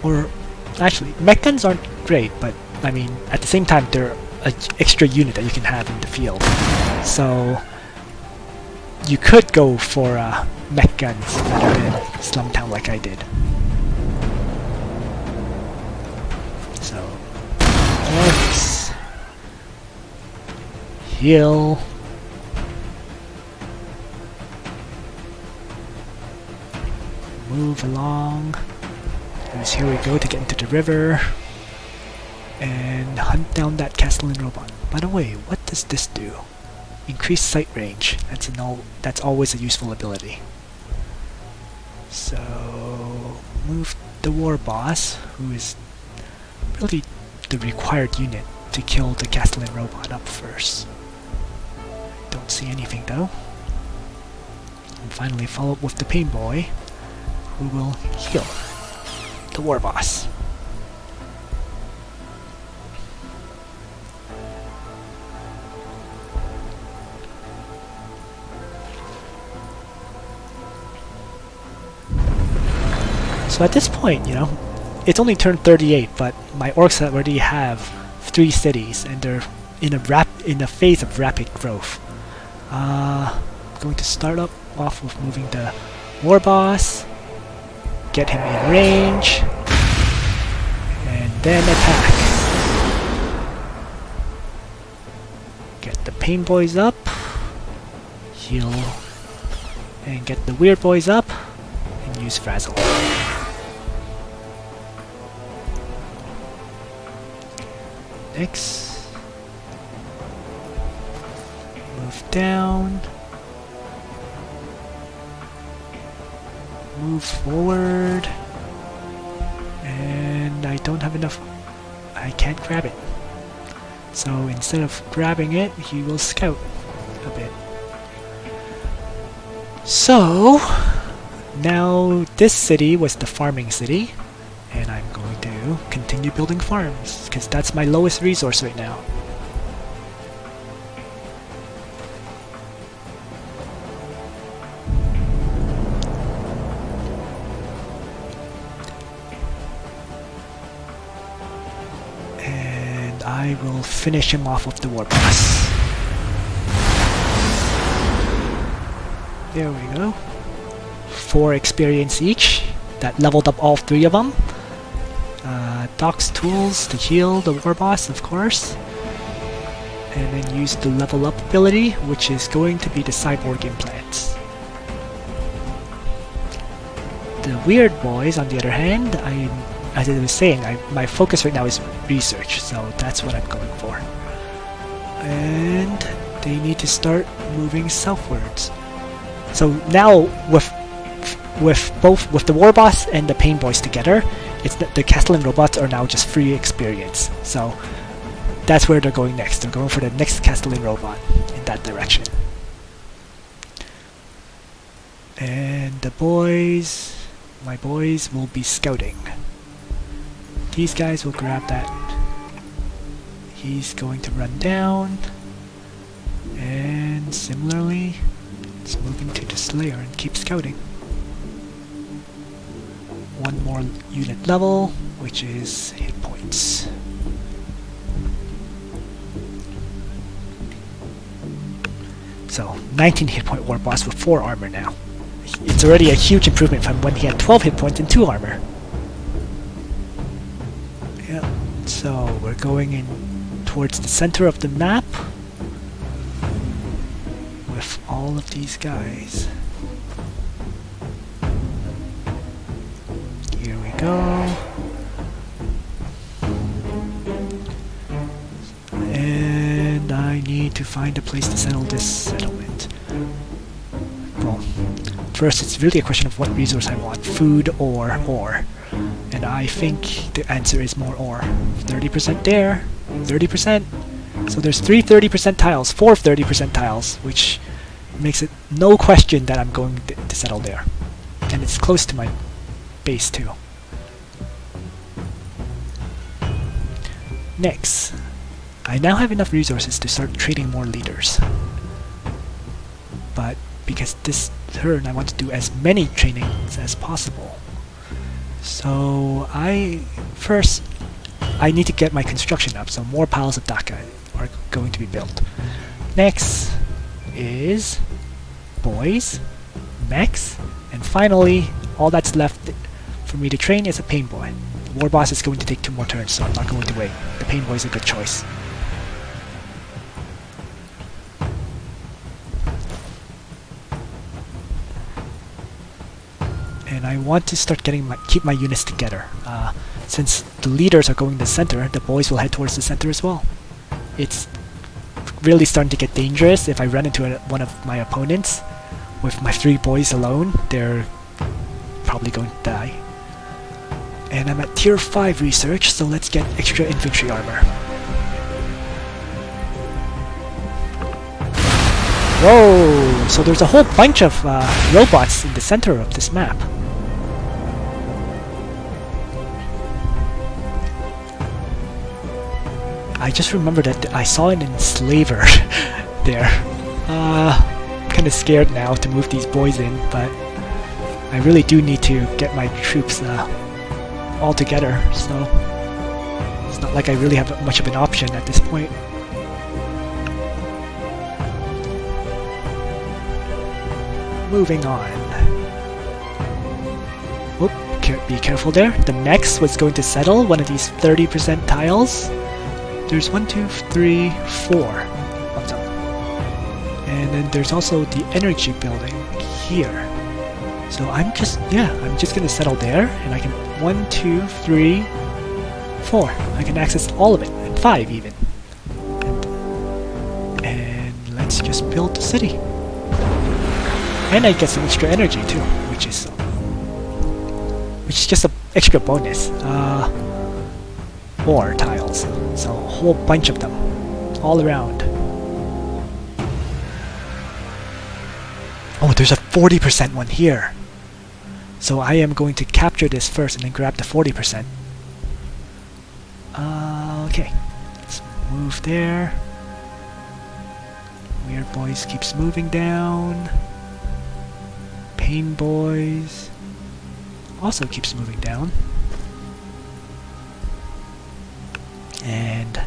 Or actually, mech guns aren't great, but I mean, at the same time, they're an extra unit that you can have in the field. So you could go for mech guns rather than Slumtown like I did. So, Orks. Heal. Move along. Here we go to get into the river and hunt down that Castellan robot. By the way, what does this do? Increase sight range. That's always a useful ability. So move the war boss, who is really the required unit to kill the Castellan robot, up first. Don't see anything though. And finally follow up with the pain boy, who will heal the war boss. So at this point, you know, it's only turned 38, but my orcs already have 3 cities, and they're in a phase of rapid growth. I'm going to start off with moving the war boss. Get him in range, and then attack. Get the pain boys up, heal, and get the weird boys up, and use Frazzle. Next, move down. Move forward, and I don't have enough. I can't grab it. So instead of grabbing it, he will scout a bit. So now this city was the farming city, and I'm going to continue building farms because that's my lowest resource right now. I will finish him off with the war boss. There we go. 4 experience each. That leveled up all 3 of them. Doc's tools to heal the war boss, of course. And then use the level up ability, which is going to be the cyborg implants. The weird boys, on the other hand, as I was saying, my focus right now is research, so that's what I'm going for. And they need to start moving southwards. So now with the war boss and the pain boys together, it's the Castellan robots are now just free experience. So that's where they're going next. They're going for the next Castellan robot in that direction. And the boys, my boys, will be scouting. These guys will grab that he's going to run down. And similarly, it's moving to the Slayer and keep scouting. One more unit level, which is hit points. So, 19 hit point war boss with 4 armor now. It's already a huge improvement from when he had 12 hit points and 2 armor. Yeah, so we're going in towards the center of the map with all of these guys. Here we go. And I need to find a place to settle this settlement. Well, first it's really a question of what resource I want, food or ore. And I think the answer is more ore. 30% there, 30%. So there's 3 30% tiles, 4 30% tiles, which makes it no question that I'm going to settle there. And it's close to my base too. Next, I now have enough resources to start trading more leaders. But because this turn I want to do as many trainings as possible. So first I need to get my construction up, so more piles of Daka are going to be built. Next is boys, mechs, and finally all that's left for me to train is a pain boy. The war boss is going to take 2 more turns, so I'm not going to wait. The pain boy is a good choice. And I want to start keep my units together. Since the leaders are going to the center, the boys will head towards the center as well. It's really starting to get dangerous if I run into one of my opponents with my 3 boys alone. They're probably going to die. And I'm at tier 5 research, so let's get extra infantry armor. Whoa! So there's a whole bunch of robots in the center of this map. I just remember that I saw an enslaver there. Kinda scared now to move these boys in, but I really do need to get my troops all together, so it's not like I really have much of an option at this point. Moving on. Whoop, be careful there. The mechs was going to settle one of these 30% tiles. There's 1, 2, 3, 4 of them. And then there's also the energy building here. So I'm just gonna settle there, and I can 1, 2, 3, 4. I can access all of it, and 5 even. And let's just build the city. And I get some extra energy too, which is just an extra bonus. Ore tiles, so a whole bunch of them, all around. Oh, there's a 40% one here. So I am going to capture this first and then grab the 40%. Okay, let's move there. Weird Boys keeps moving down. Pain Boys also keeps moving down. And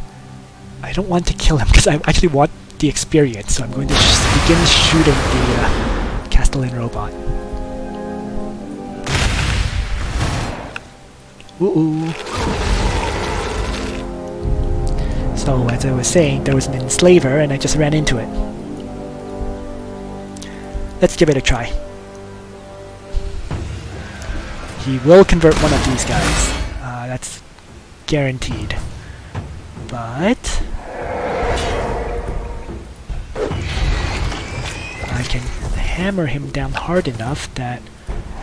I don't want to kill him because I actually want the experience, so I'm going to begin shooting the Castellan robot. Ooh. So as I was saying, there was an enslaver and I just ran into it. Let's give it a try. He will convert one of these guys. That's guaranteed. But I can hammer him down hard enough that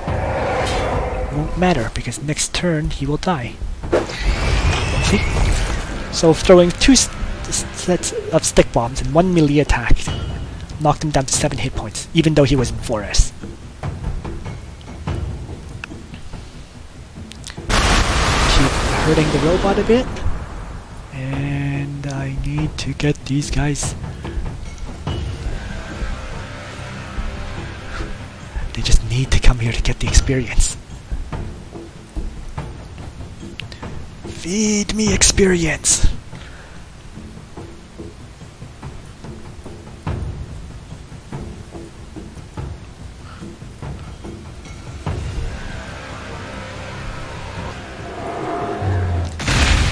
it won't matter, because next turn he will die. See? So throwing 2 sets of stick bombs and 1 melee attack knocked him down to 7 hit points, even though he was in 4S. Keep hurting the robot a bit. And And I need to get these guys. They just need to come here to get the experience. Feed me experience!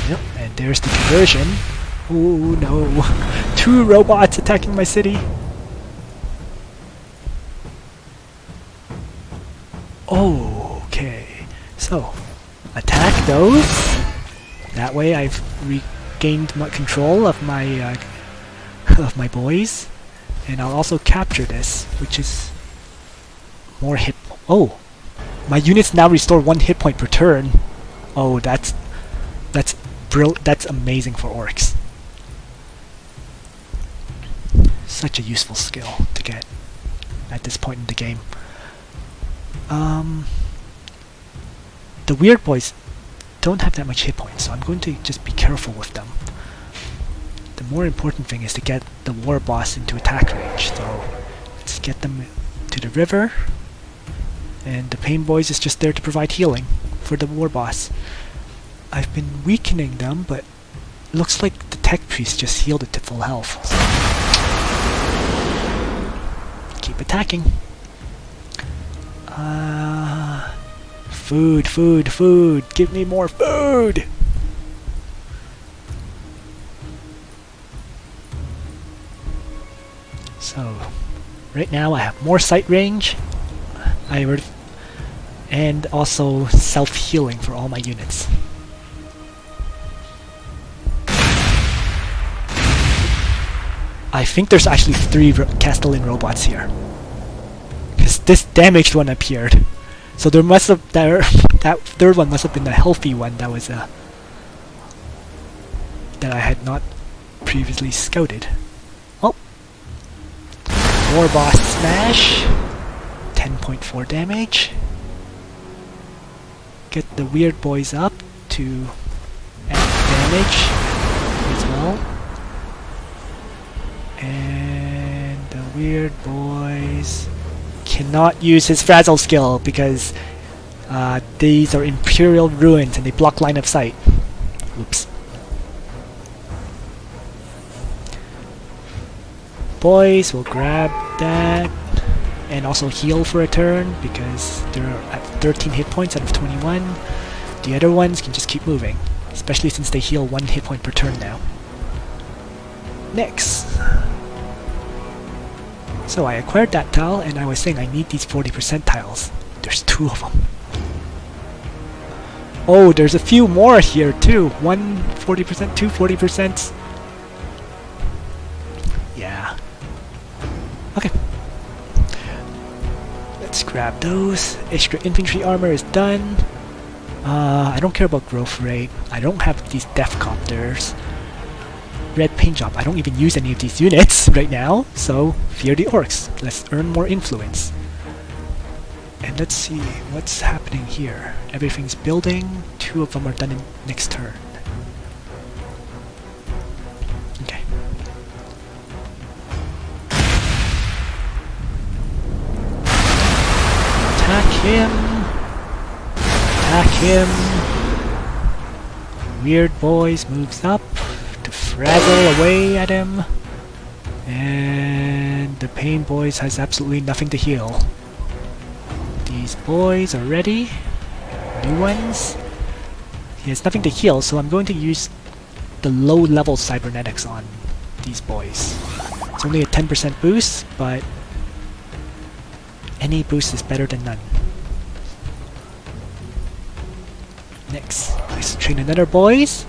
Yep, and there's the conversion. Oh no! 2 robots attacking my city! Okay, so attack those. That way I've regained my control of my boys, and I'll also capture this, which is more hit. Oh, my units now restore 1 hit point per turn. Oh, that's amazing for orcs. Such a useful skill to get at this point in the game. The weird boys don't have that much hit points, so I'm going to just be careful with them. The more important thing is to get the war boss into attack range, so let's get them to the river, and the pain boys is just there to provide healing for the war boss. I've been weakening them, but it looks like the tech priest just healed it to full health. So keep attacking. Food, food, food! Give me more food! So, right now I have more sight range, and also self-healing for all my units. I think there's actually 3 Castellan robots here, because this damaged one appeared. So there must have that third one must have been the healthy one that was that I had not previously scouted. Oh, war boss smash, 10.4 damage. Get the weird boys up to add damage as well, and the weird boys cannot use his fragile skill because these are Imperial ruins and they block line of sight. Oops. Boys will grab that and also heal for a turn because they're at 13 hit points out of 21. The other ones can just keep moving, especially since they heal 1 hit point per turn now. Next. So I acquired that tile, and I was saying I need these 40% tiles. There's 2 of them. Oh, there's a few more here too. 1 40%, 2 40%. Yeah. Okay. Let's grab those. Extra infantry armor is done. I don't care about growth rate. I don't have these death copters. Red paint job. I don't even use any of these units right now, so fear the orcs. Let's earn more influence. And let's see what's happening here. Everything's building. 2 of them are done in next turn. Okay. Attack him! Attack him! Weird boys moves up. Frazzle away at him, and the pain boys has absolutely nothing to heal. These boys are ready. New ones. He has nothing to heal, so I'm going to use the low-level cybernetics on these boys. It's only a 10% boost, but any boost is better than none. Next, let's train another boys.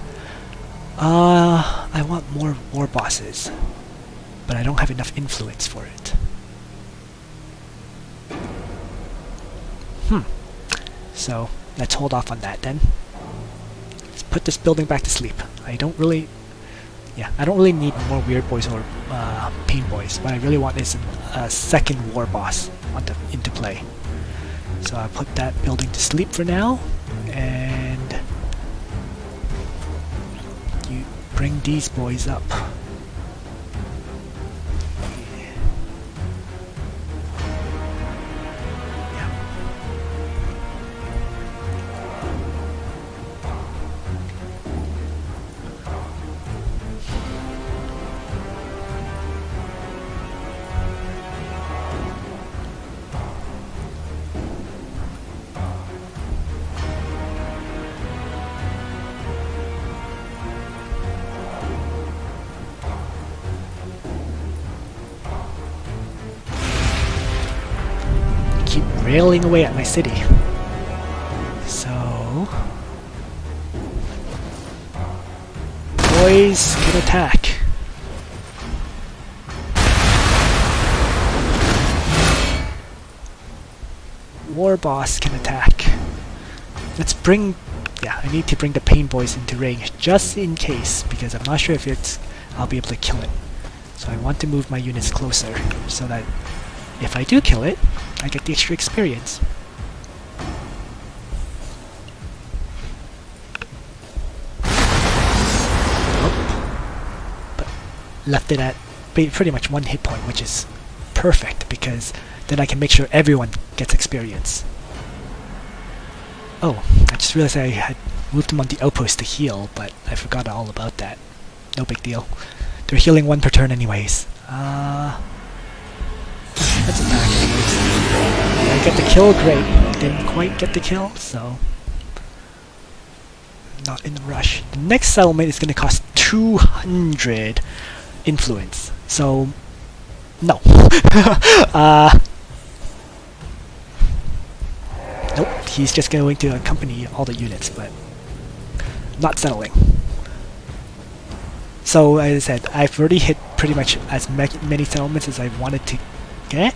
I want more war bosses, but I don't have enough influence for it. So, let's hold off on that then. Let's put this building back to sleep. I don't really need more weird boys or pain boys. What I really want is a second war boss into play. So I'll put that building to sleep for now, and bring these boys up. Railing away at my city. So boys can attack. War boss can attack. Let's bring I need to bring the pain boys into range just in case, because I'm not sure if I'll be able to kill it. So I want to move my units closer so that if I do kill it, I get the extra experience. But left it at pretty much 1 hit point, which is perfect, because then I can make sure everyone gets experience. Oh, I just realized I had moved them on the outpost to heal, but I forgot all about that. No big deal. They're healing 1 per turn anyways. Let's attack anyways. I get the kill, great. Didn't quite get the kill, so not in a rush. The next settlement is going to cost 200 influence, so no. Nope, he's just going to accompany all the units, but not settling. So as I said, I've already hit pretty much as many settlements as I wanted to get.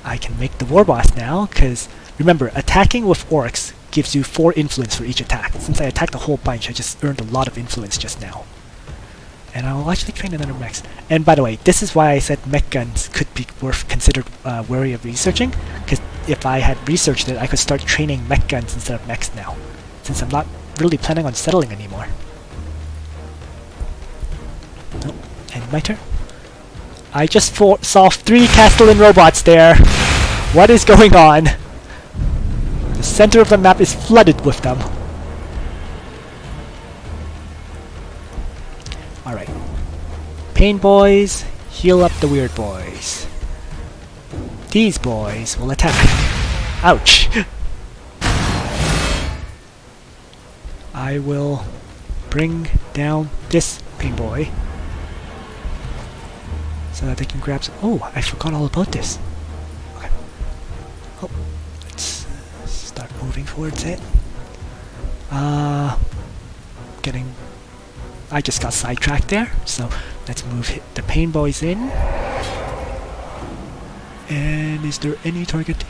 I can make the war boss now, because remember, attacking with orcs gives you 4 influence for each attack. Since I attacked a whole bunch, I just earned a lot of influence just now. And I'll actually train another mechs. And by the way, this is why I said mech guns could be considered worthy of researching, because if I had researched it, I could start training mech guns instead of mechs now, since I'm not really planning on settling anymore. Nope. And my turn. I just saw 3 Castellan robots there. What is going on? The center of the map is flooded with them. Alright. Pain boys, heal up the weird boys. These boys will attack. Ouch! I will bring down this pain boy so that they can grab some— oh, I forgot all about this. Okay. Oh, let's start moving towards it. I just got sidetracked there, so let's move the pain boys in. And is there any target?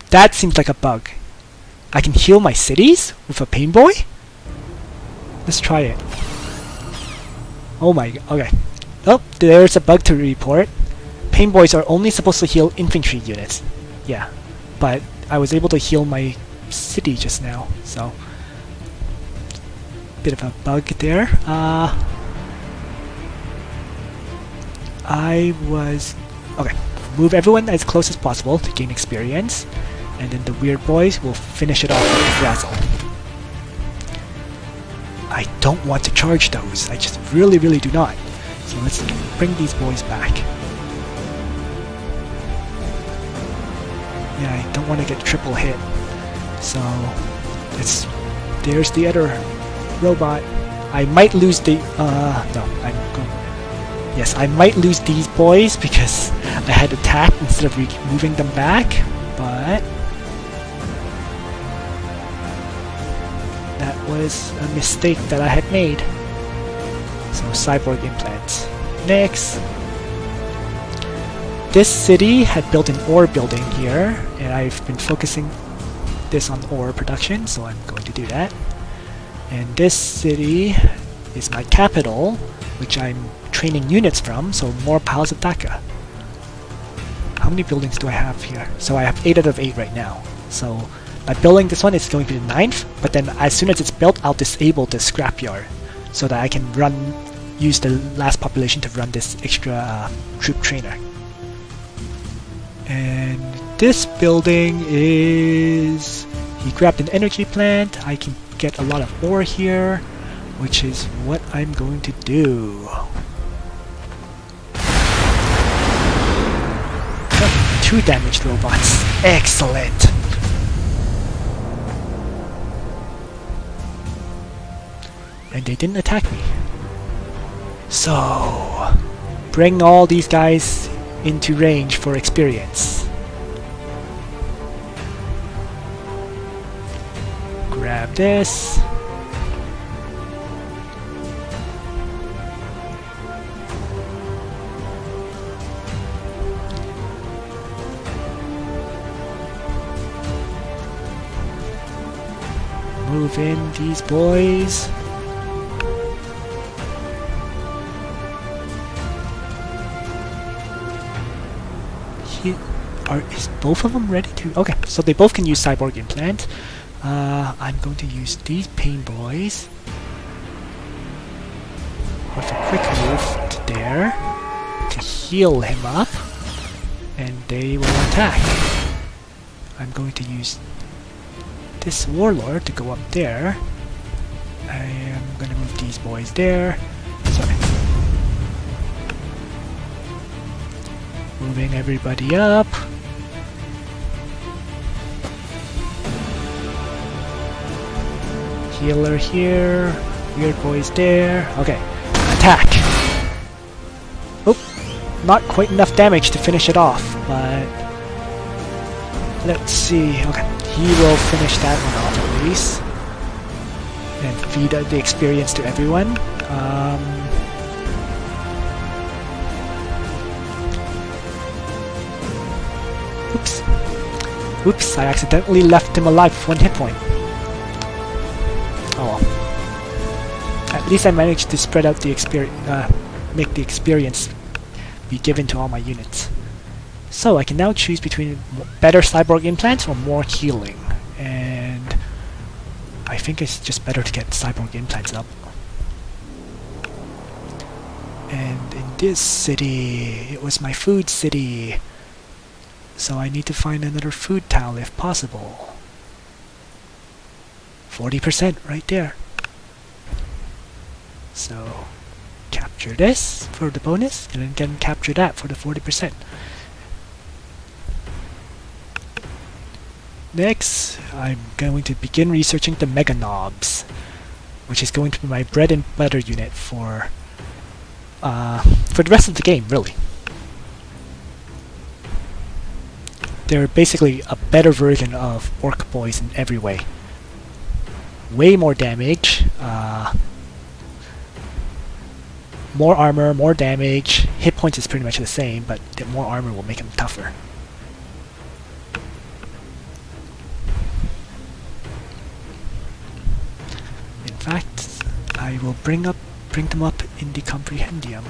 That seems like a bug. I can heal my cities with a pain boy? Let's try it. Oh my, okay. Oh, there's a bug to report. Pain boys are only supposed to heal infantry units. Yeah, but I was able to heal my city just now, so bit of a bug there. Okay, move everyone as close as possible to gain experience, and then the weird boys will finish it off with the frazzle. I don't want to charge those. I just really do not. So let's bring these boys back. Yeah, I don't want to get triple hit. So there's the other robot. I might lose the yes, I might lose these boys because I had attacked instead of moving them back, but that was a mistake that I had made. So cyborg implants. Next, this city had built an ore building here, and I've been focusing this on ore production, so I'm going to do that. And this city is my capital, which I'm training units from, so more piles of Dhaka. How many buildings do I have here? So I have 8 out of 8 right now. So By building this one, it's going to be the 9th, but then as soon as it's built, I'll disable the scrapyard so that I can use the last population to run this extra troop trainer. And this building is... he grabbed an energy plant. I can get a lot of ore here, which is what I'm going to do. 2 damaged robots. Excellent! And they didn't attack me. So, bring all these guys into range for experience. Grab this. Move in these boys. Is both of them ready to... okay, so they both can use cyborg implant. I'm going to use these pain boys with a quick move to there to heal him up, and they will attack. I'm going to use this warlord to go up there. I am going to move these boys there. Sorry. Moving everybody up. Healer here. Weird boys there. Okay. Attack! Oop. Not quite enough damage to finish it off, but... let's see. Okay. He will finish that one off at least. And feed the experience to everyone. Oops. Oops, I accidentally left him alive with 1 hit point. Oh well. At least I managed to spread out the experience, make the experience be given to all my units. So I can now choose between better cyborg implants or more healing. And I think it's just better to get cyborg implants up. And in this city, it was my food city. So I need to find another food tile if possible. 40% right there. So capture this for the bonus, and then again capture that for the 40%. Next, I'm going to begin researching the Mega Knobs, which is going to be my bread and butter unit for the rest of the game, really. They're basically a better version of Ork Boys in every way. Way more damage, more armor, more damage. Hit points is pretty much the same, but the more armor will make them tougher. In fact, I will bring them up in the compendium.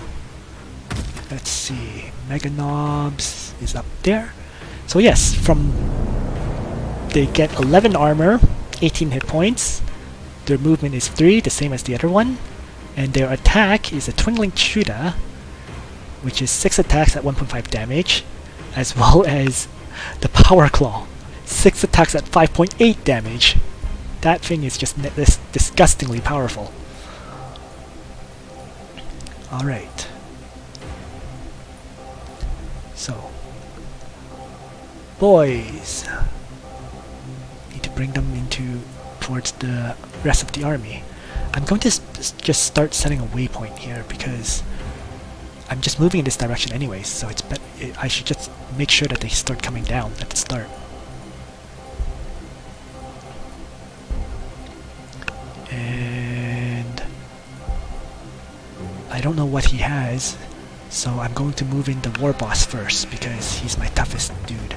Let's see, Mega Knobs is up there. So yes, they get 11 armor, 18 hit points. Their movement is 3, the same as the other one. And their attack is a Twinkling Shooter, which is 6 attacks at 1.5 damage, as well as the Power Claw, 6 attacks at 5.8 damage. That thing is just disgustingly powerful. Alright. So, boys, need to bring them towards the rest of the army. I'm going to just start setting a waypoint here because I'm just moving in this direction anyways, so I should just make sure that they start coming down at the start. And I don't know what he has, so I'm going to move in the war boss first because he's my toughest dude.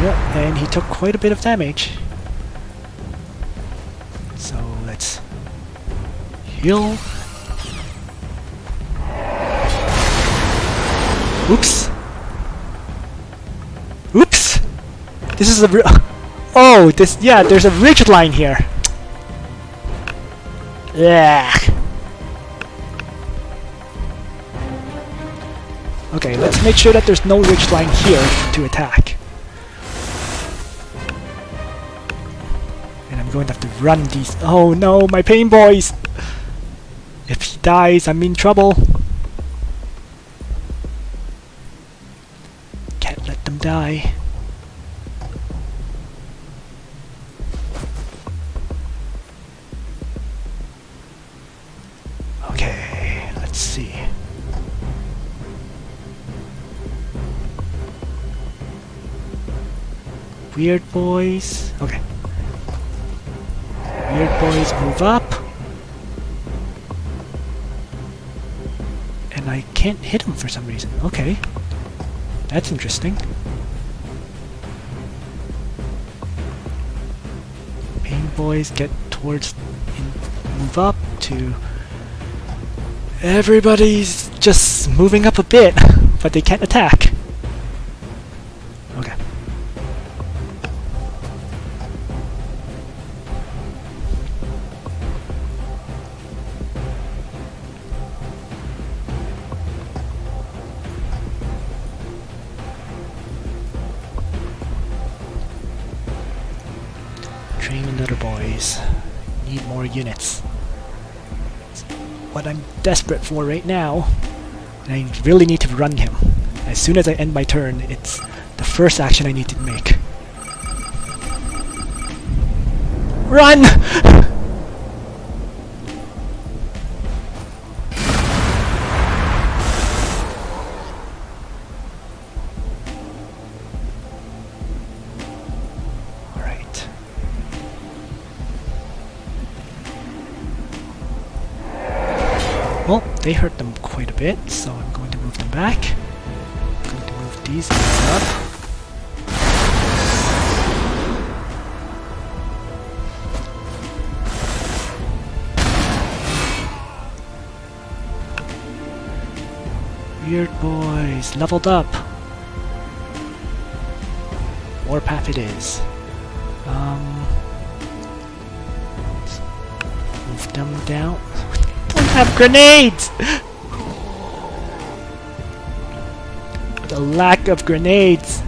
Yep, and he took quite a bit of damage. So let's heal. Oops. Oops! This is a oh, this, yeah, there's a ridge line here. Yeah. Okay, let's make sure that there's no ridge line here to attack. And I'm going to have to run these. Oh no, my pain boys! If he dies, I'm in trouble. Can't let them die. Okay, let's see. Weird boys. Okay. Weird boys move up. And I can't hit him for some reason. Okay. That's interesting. Pain boys get towards... move up to... Everybody's just moving up a bit, but they can't attack. Okay. Train another boys. Need more units. What I'm desperate for right now, and I really need to run him. As soon as I end my turn, it's the first action I need to make. Run! Alright. Well, they hurt them quite a bit, so I'm going to move them back. I'm going to move these guys up. Weird boys, leveled up. Warpath it is. Move them down. Don't have grenades! The lack of grenades.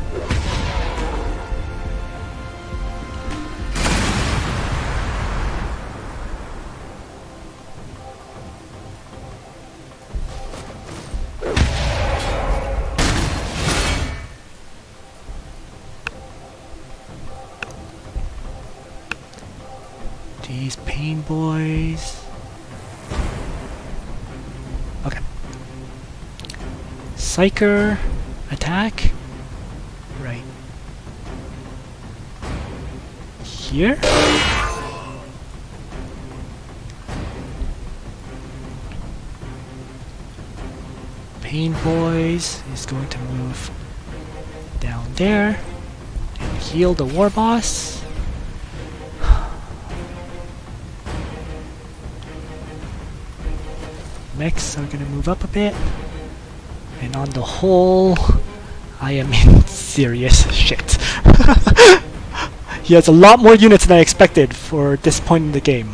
These pain boys. Okay. Psyker attack. Right. Here? Pain boys is going to move down there and heal the war boss. Mechs are gonna move up a bit, and on the whole, I am in serious shit. He has a lot more units than I expected for this point in the game.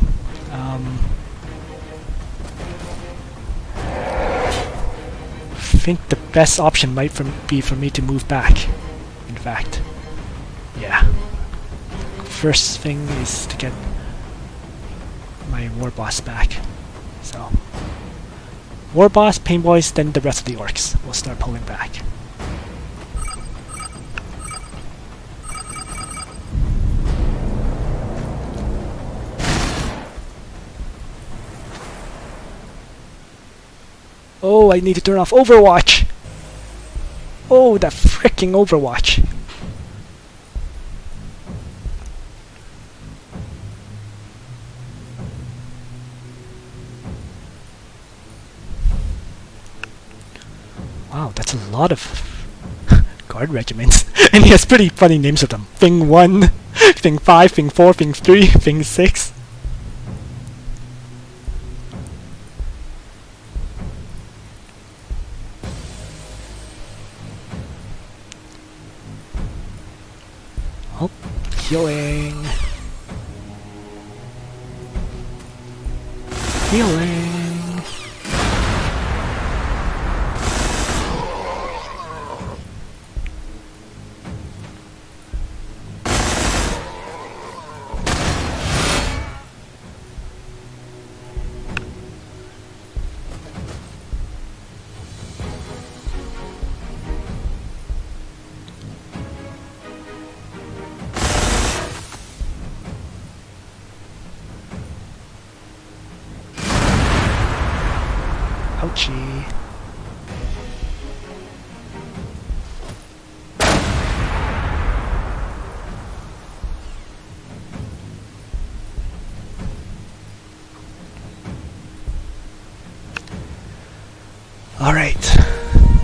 I think the best option might be for me to move back, in fact. Yeah. First thing is to get my war boss back. So, war boss, pain boys, then the rest of the orcs will start pulling back. Oh, I need to turn off Overwatch! Oh, that fricking Overwatch! Wow, that's a lot of guard regiments. And he has pretty funny names of them. Thing 1, Thing 5, Thing 4, Thing 3, Thing 6. Healing. Ouchie. Alright,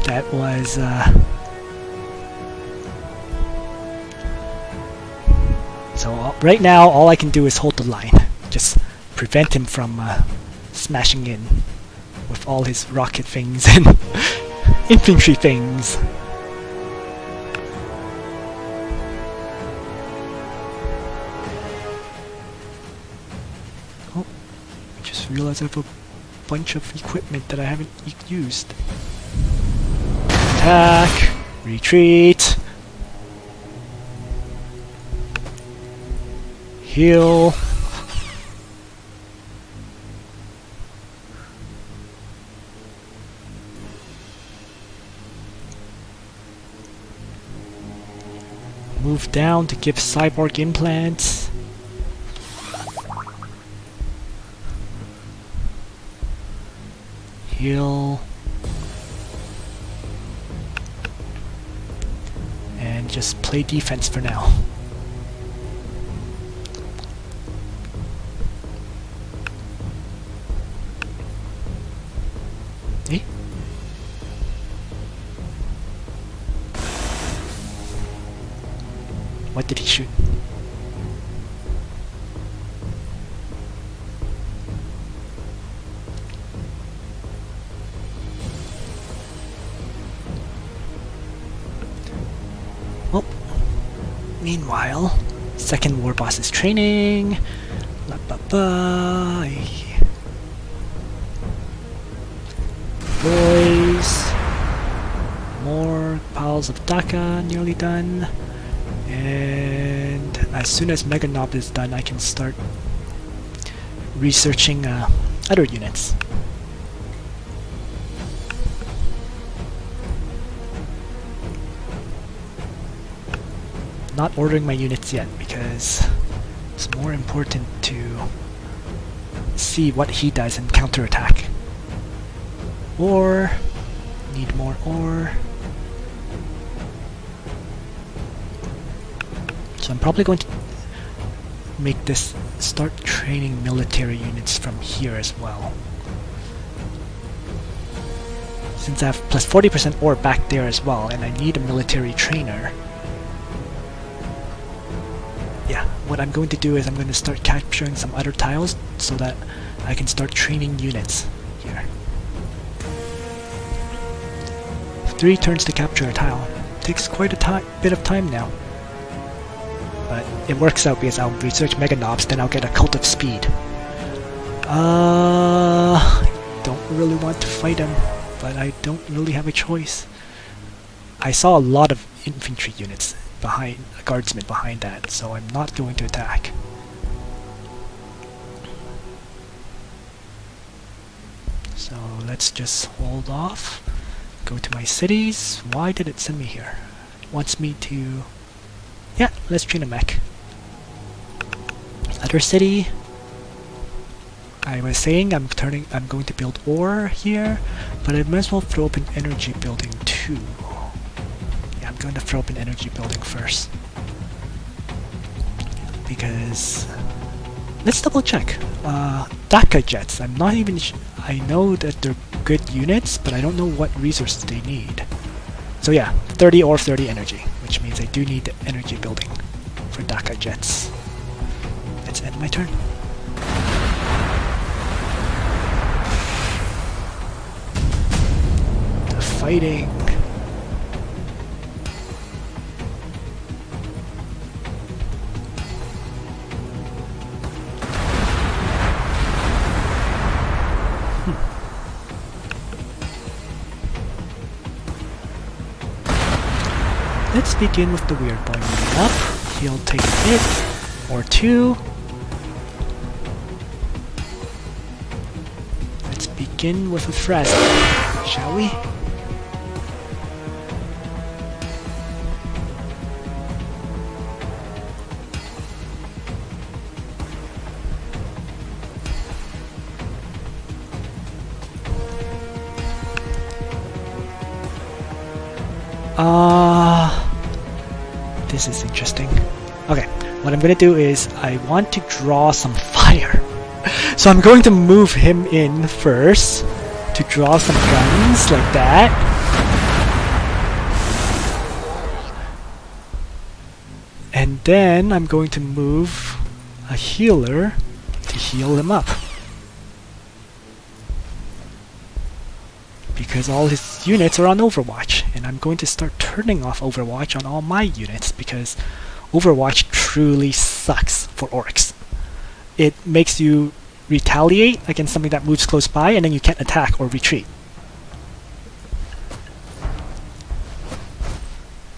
that was so right now all I can do is hold the line, just prevent him from smashing in with all his rocket things and infantry things. Oh, I just realized I have a bunch of equipment that I haven't used. Attack! Retreat! Heal! Move down to give cyborg implants. Heal. And just play defense for now. Eh? What did he shoot? Well, meanwhile, second war boss is training. La ba ba. Boys. More piles of Daka nearly done. And as soon as Mega Knob is done, I can start researching other units. Not ordering my units yet because it's more important to see what he does and counterattack. Ore, need more ore. So I'm probably going to make this start training military units from here as well. Since I have plus 40% ore back there as well, and I need a military trainer. Yeah, what I'm going to do is I'm going to start capturing some other tiles so that I can start training units here. 3 turns to capture a tile. Takes quite a bit of time now. But it works out because I'll research Mega Knobs, then I'll get a Cult of Speed. Don't really want to fight him, but I don't really have a choice. I saw a lot of infantry units behind, guardsmen behind that, so I'm not going to attack. So let's just hold off. Go to my cities. Why did it send me here? It wants me to... Yeah, let's train a mech. Other city. I was saying I'm going to build ore here, but I might as well throw up an energy building too. Yeah, I'm going to throw up an energy building first. Because let's double check. Daka jets. I'm not even I know that they're good units, but I don't know what resources they need. So yeah, 30 or 30 energy, which means I do need the energy building for Daka jets. Let's end my turn. The fighting. let's begin with the weird boy moving up. He'll take a hit or two. Let's begin with a thrust, shall we? This is interesting. Okay, what I'm gonna do is I want to draw some fire. So I'm going to move him in first to draw some guns like that. And then I'm going to move a healer to heal him up. Because all his units are on Overwatch, and I'm going to start turning off Overwatch on all my units because Overwatch truly sucks for Orks. It makes you retaliate against something that moves close by, and then you can't attack or retreat.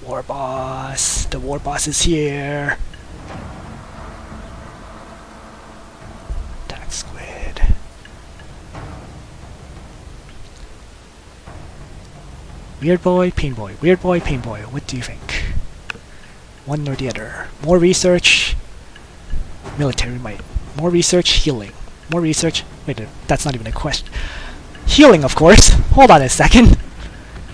War boss! The war boss is here! Attack squid. Weird boy, pain boy. Weird boy, pain boy. What do you think? One or the other. More research, military might. More research, healing. More research. Wait, that's not even a question. Healing, of course. Hold on a second.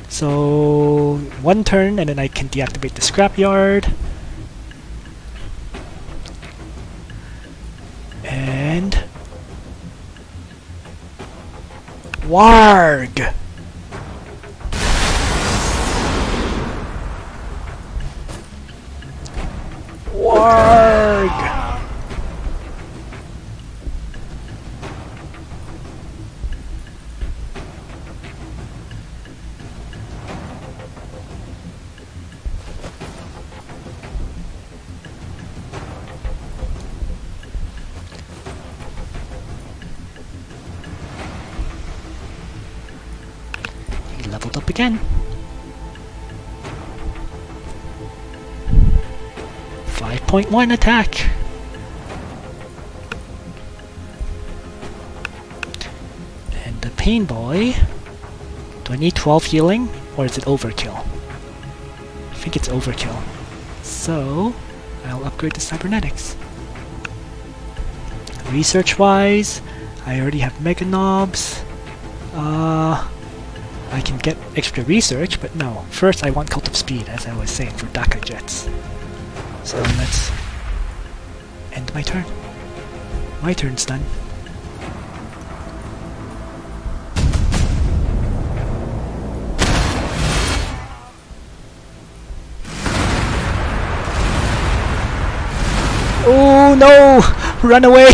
So, one turn, and then I can deactivate the scrapyard. And WARRRGHHHing. WARRRGHHHing. He leveled up again. 5.1 attack. And the pain boy. Do I need 12 healing or is it overkill? I think it's overkill. So I'll upgrade to cybernetics. Research wise, I already have mega knobs. I can get extra research, but no. First I want cult of speed, as I was saying, for Daka jets. So let's end my turn. My turn's done. Oh no! Run away!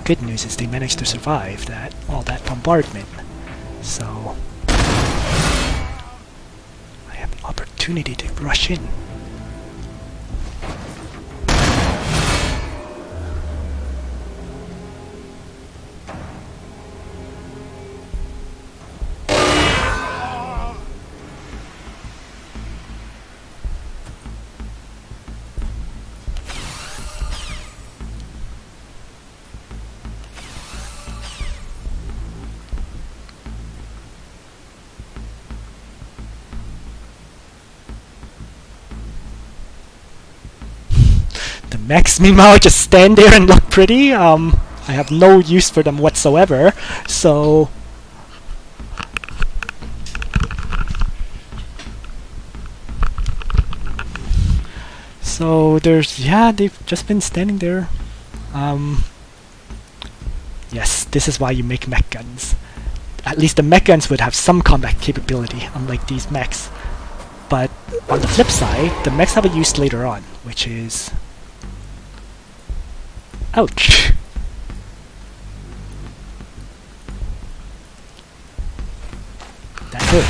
Good news is they managed to survive all that bombardment. So I have an opportunity to rush in. Mechs, meanwhile, just stand there and look pretty. I have no use for them whatsoever, so there's, yeah, they've just been standing there. Yes, this is why you make mech guns. At least the mech guns would have some combat capability, unlike these mechs. But on the flip side, the mechs have a use later on, which is... ouch! That hurt.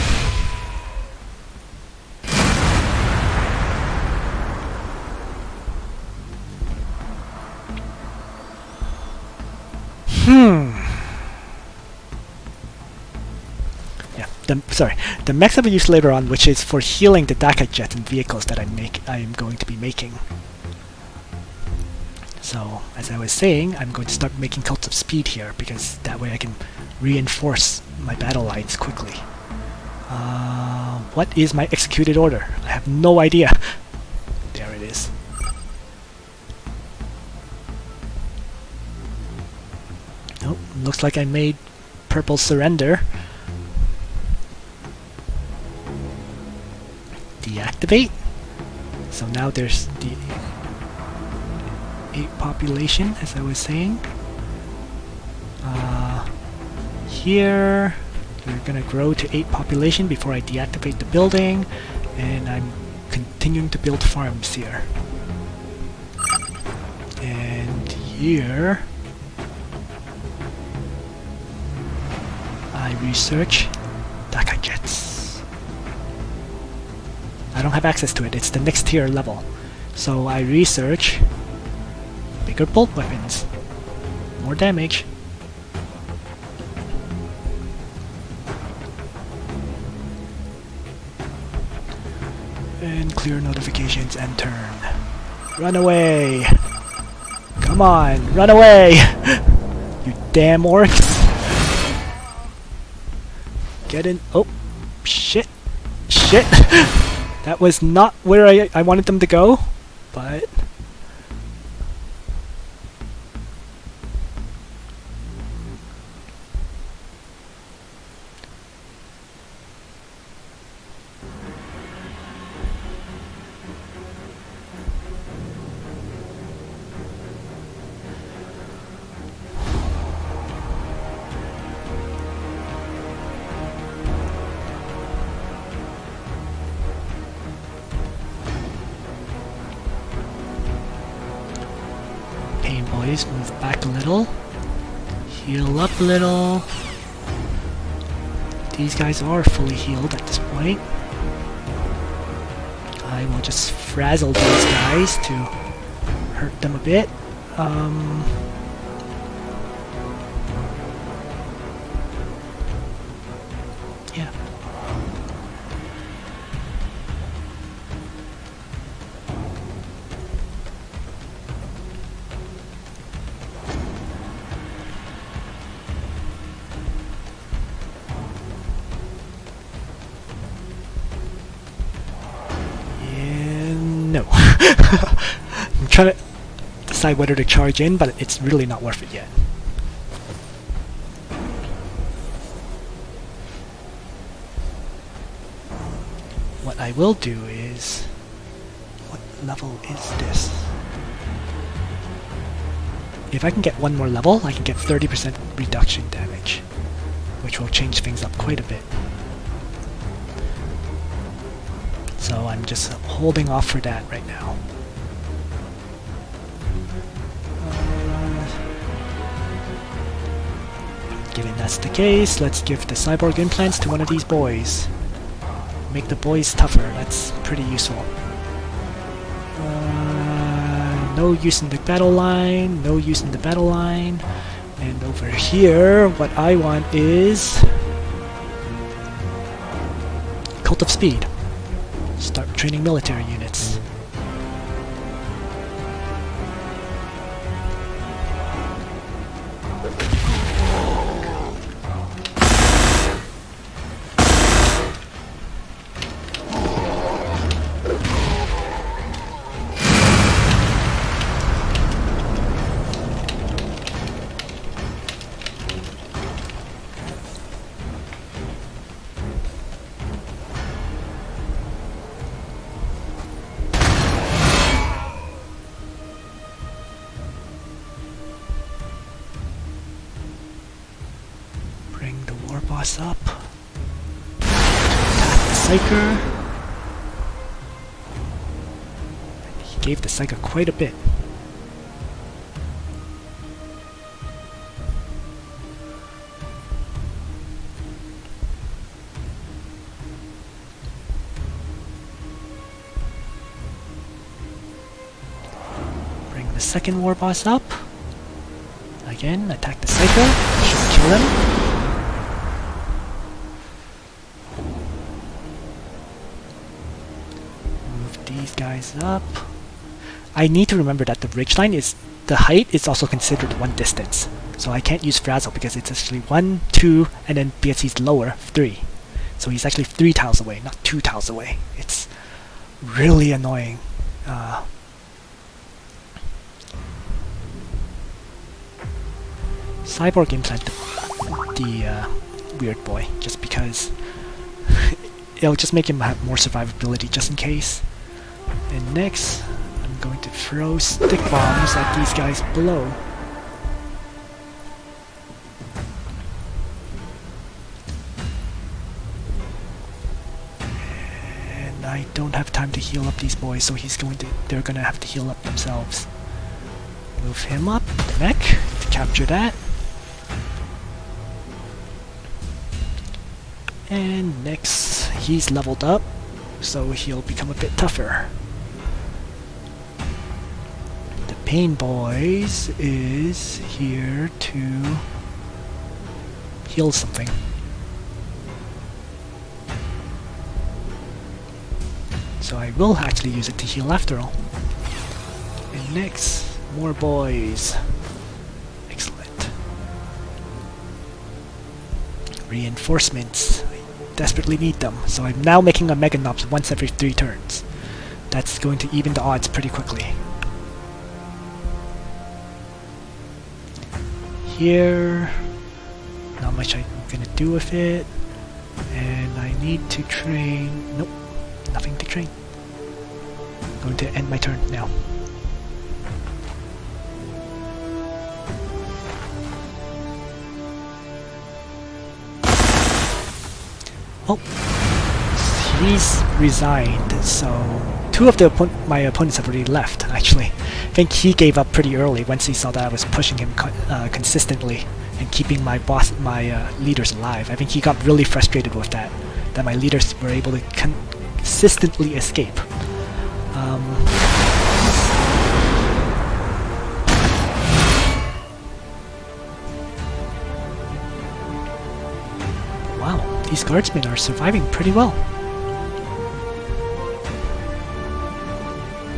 the mechs I will use later on, which is for healing the Dakai jets and vehicles that I am going to be making. So, as I was saying, I'm going to start making cults of speed here, because that way I can reinforce my battle lines quickly. What is my executed order? I have no idea. There it is. Oh, looks like I made purple surrender. Deactivate. So now there's the 8 population, as I was saying. Here we're gonna grow to 8 population before I deactivate the building, and I'm continuing to build farms here. And here I research Dakai jets. I don't have access to it, it's the next tier level. So I research bigger bolt weapons, more damage. And clear notifications and turn. Run away! Come on, run away! You damn orcs! Get in. Oh, shit. Shit! That was not where I wanted them to go, but... Boys, move back a little. Heal up a little. These guys are fully healed at this point. I will just frazzle these guys to hurt them a bit. Yeah. No. I'm trying to decide whether to charge in, but it's really not worth it yet. What I will do is... What level is this? If I can get one more level, I can get 30% reduction damage, which will change things up quite a bit. So I'm just holding off for that right now. Given that's the case, let's give the cyborg implants to one of these boys. Make the boys tougher, that's pretty useful. No use in the battle line, no use in the battle line. And over here, what I want is... Cult of Speed. Start training military units. Boss up. Attack the Psyker. He gave the Psyker quite a bit. Bring the second war boss up. Again, attack the Psyker. Should kill him. these guys up. I need to remember that the ridgeline is, the height is also considered one distance. So I can't use Frazzle because it's actually 1, 2, and then because he's lower, 3. So he's actually 3 tiles away, not 2 tiles away. It's really annoying. Cyborg implant the weird boy, just because it'll just make him have more survivability just in case. And next, I'm going to throw stick bombs at these guys below. And I don't have time to heal up these boys, so they're gonna have to heal up themselves. Move him up the neck to capture that. And next, he's leveled up, so he'll become a bit tougher. The Pain Boys is here to heal something. So I will actually use it to heal after all. And next, more boys. Excellent. Reinforcements. Desperately need them, so I'm now making a Mega Nobs once every 3 turns. That's going to even the odds pretty quickly. Here, not much I'm gonna do with it, and I need to train. Nope, nothing to train. I'm going to end my turn now. Oh, he's resigned, so 2 of my opponents have already left, actually. I think he gave up pretty early once he saw that I was pushing him consistently and keeping my leaders alive. I think he got really frustrated with that my leaders were able to consistently escape. Wow, these guardsmen are surviving pretty well.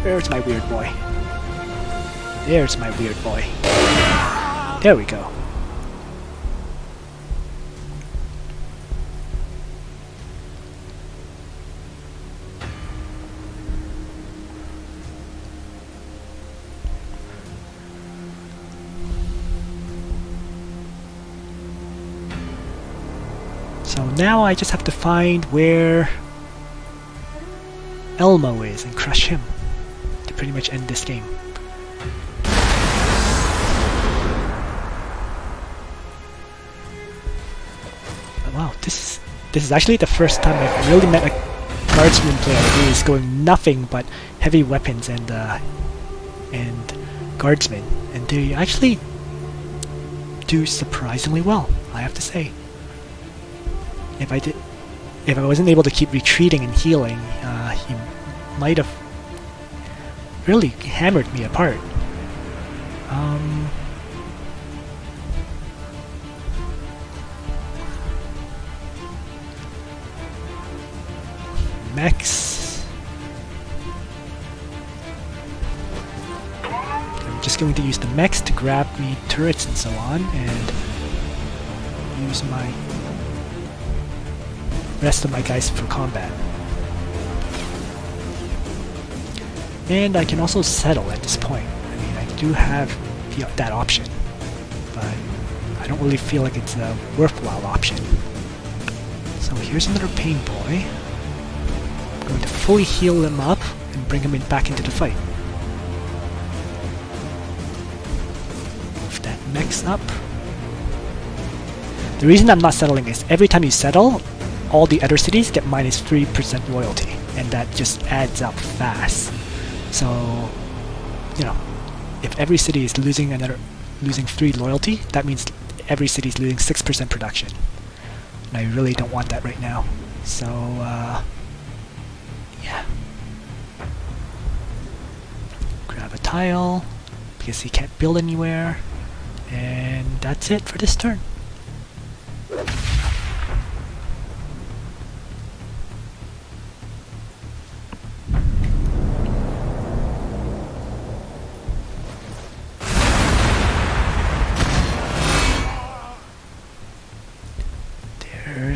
There's my weird boy. There's my weird boy. There we go. So now I just have to find where Elmo is and crush him to pretty much end this game. But wow, this is actually the first time I've really met a guardsman player who is going nothing but heavy weapons and guardsmen, and they actually do surprisingly well, I have to say. If I wasn't able to keep retreating and healing, he might have really hammered me apart. Mechs. I'm just going to use the mechs to grab me turrets and so on, and use my rest of my guys for combat. And I can also settle at this point. I mean, I do have that option, but I don't really feel like it's a worthwhile option. So here's another pain boy. I'm going to fully heal him up and bring him back into the fight. Move that mechs up. The reason I'm not settling is every time you settle, all the other cities get minus 3% loyalty, and that just adds up fast. So, you know, if every city is losing 3 loyalty, that means every city is losing 6% production. And I really don't want that right now. So, yeah. Grab a tile, because he can't build anywhere. And that's it for this turn.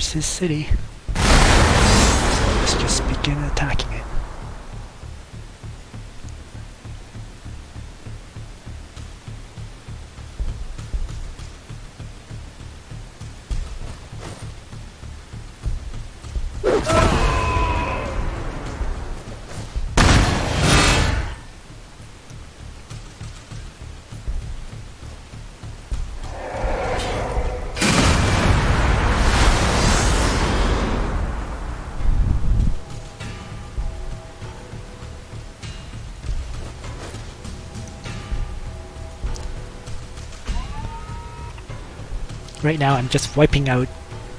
There's his city. Let's just begin attacking it. Right now I'm just wiping out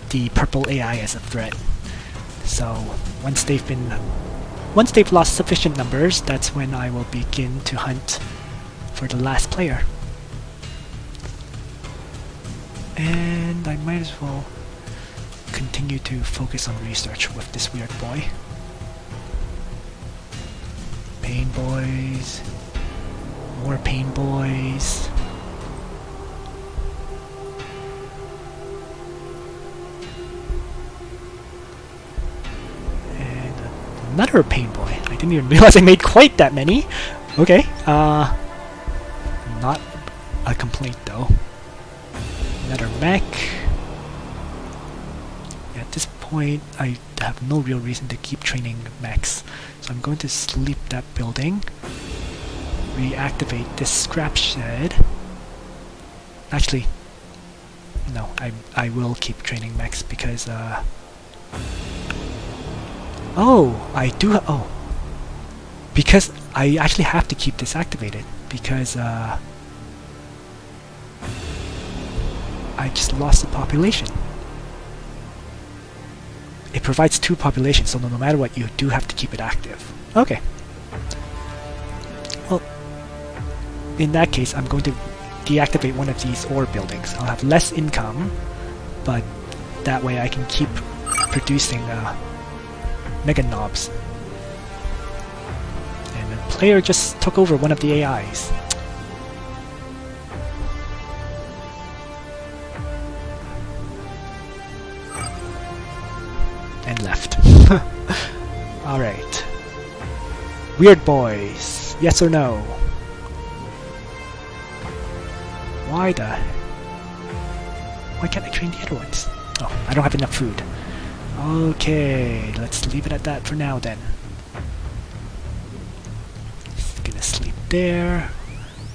the purple AI as a threat. So once they've lost sufficient numbers, that's when I will begin to hunt for the last player. And I might as well continue to focus on research with this weird boy. Pain boys. More pain boys. Another pain boy. I didn't even realize I made quite that many. Okay, not a complaint though. Another mech. At this point, I have no real reason to keep training mechs, so I'm going to sleep that building. Reactivate this scrap shed. Actually, no, I will keep training mechs because oh, I do. Oh, because I actually have to keep this activated because I just lost the population. It provides 2 populations, so no matter what, you do have to keep it active. Okay. Well, in that case, I'm going to deactivate one of these ore buildings. I'll have less income, but that way I can keep producing Mega Knobs. And the player just took over one of the AIs. And left. Alright. Weird boys. Yes or no? Why can't I train the other ones? Oh, I don't have enough food. Okay, let's leave it at that for now then. Just gonna sleep there.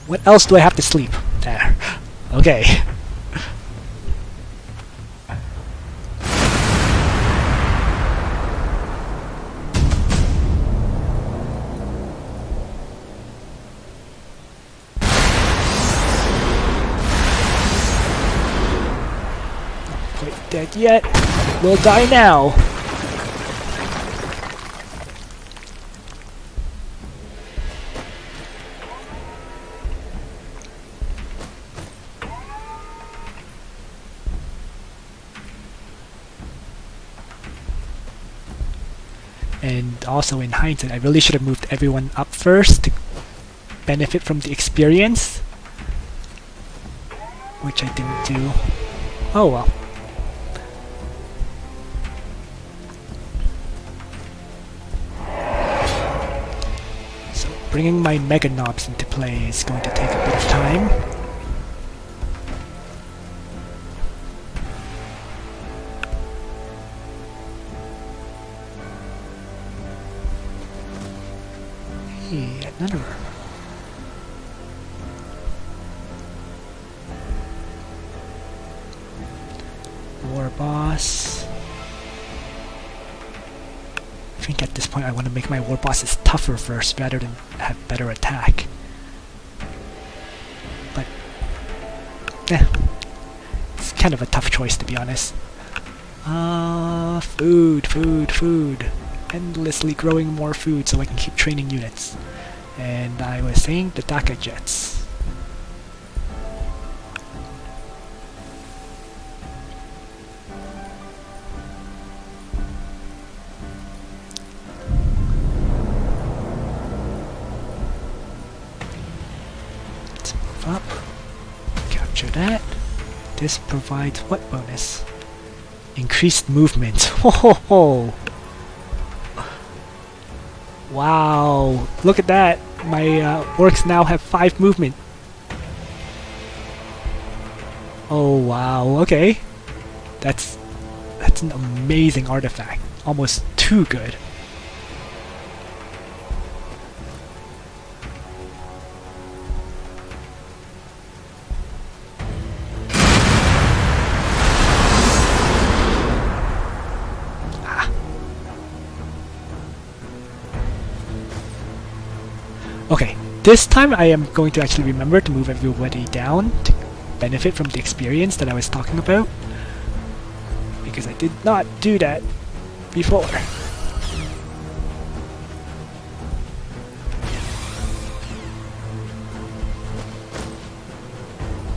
What else do I have to sleep? There. Okay. Not quite dead yet. We'll die now. And also in hindsight, I really should have moved everyone up first to benefit from the experience, which I didn't do. Oh well. Bringing my Mega Knobs into play is going to take a bit of time. Hey, another. War boss. I think at this point I want to make my war bosses tougher first rather than have better attack. But it's kind of a tough choice to be honest. Food. Endlessly growing more food so I can keep training units. And I was saying the Daka jets. Up, capture that. This provides what bonus? Increased movement. Ho ho ho! Wow! Look at that! My orcs now have 5 movement. Oh wow! Okay, that's an amazing artifact. Almost too good. Okay, this time I am going to actually remember to move everybody down to benefit from the experience that I was talking about, because I did not do that before.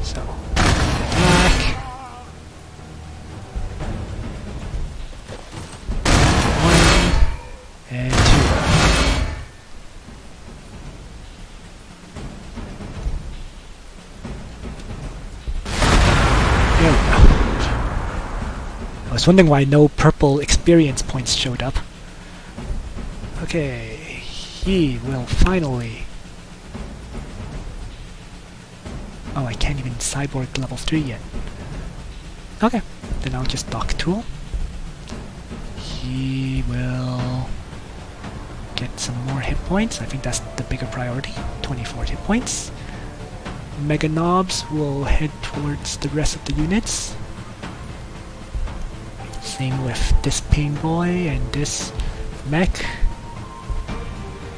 So, back. 1 and 2. There we go. I was wondering why no purple experience points showed up. Okay, he will finally... Oh, I can't even cyborg level 3 yet. Okay, then I'll just dock tool. He will get some more hit points. I think that's the bigger priority. 24 hit points. Mega Knobs will head towards the rest of the units. Same with this Pain Boy and this mech.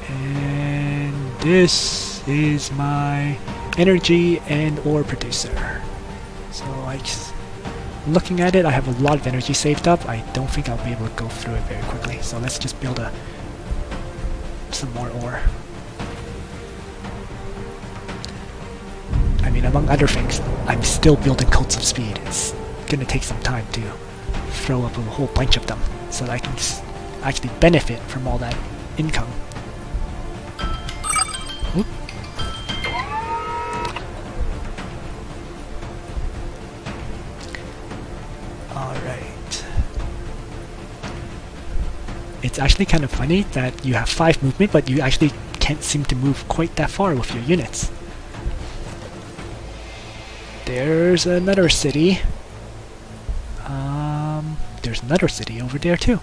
And this is my energy and ore producer. So looking at it, I have a lot of energy saved up. I don't think I'll be able to go through it very quickly. So let's just build some more ore. I mean, among other things, I'm still building Coats of Speed. It's gonna take some time to throw up a whole bunch of them so that I can actually benefit from all that income. Oop. Alright. It's actually kind of funny that you have 5 movement, but you actually can't seem to move quite that far with your units. There's another city. There's another city over there too.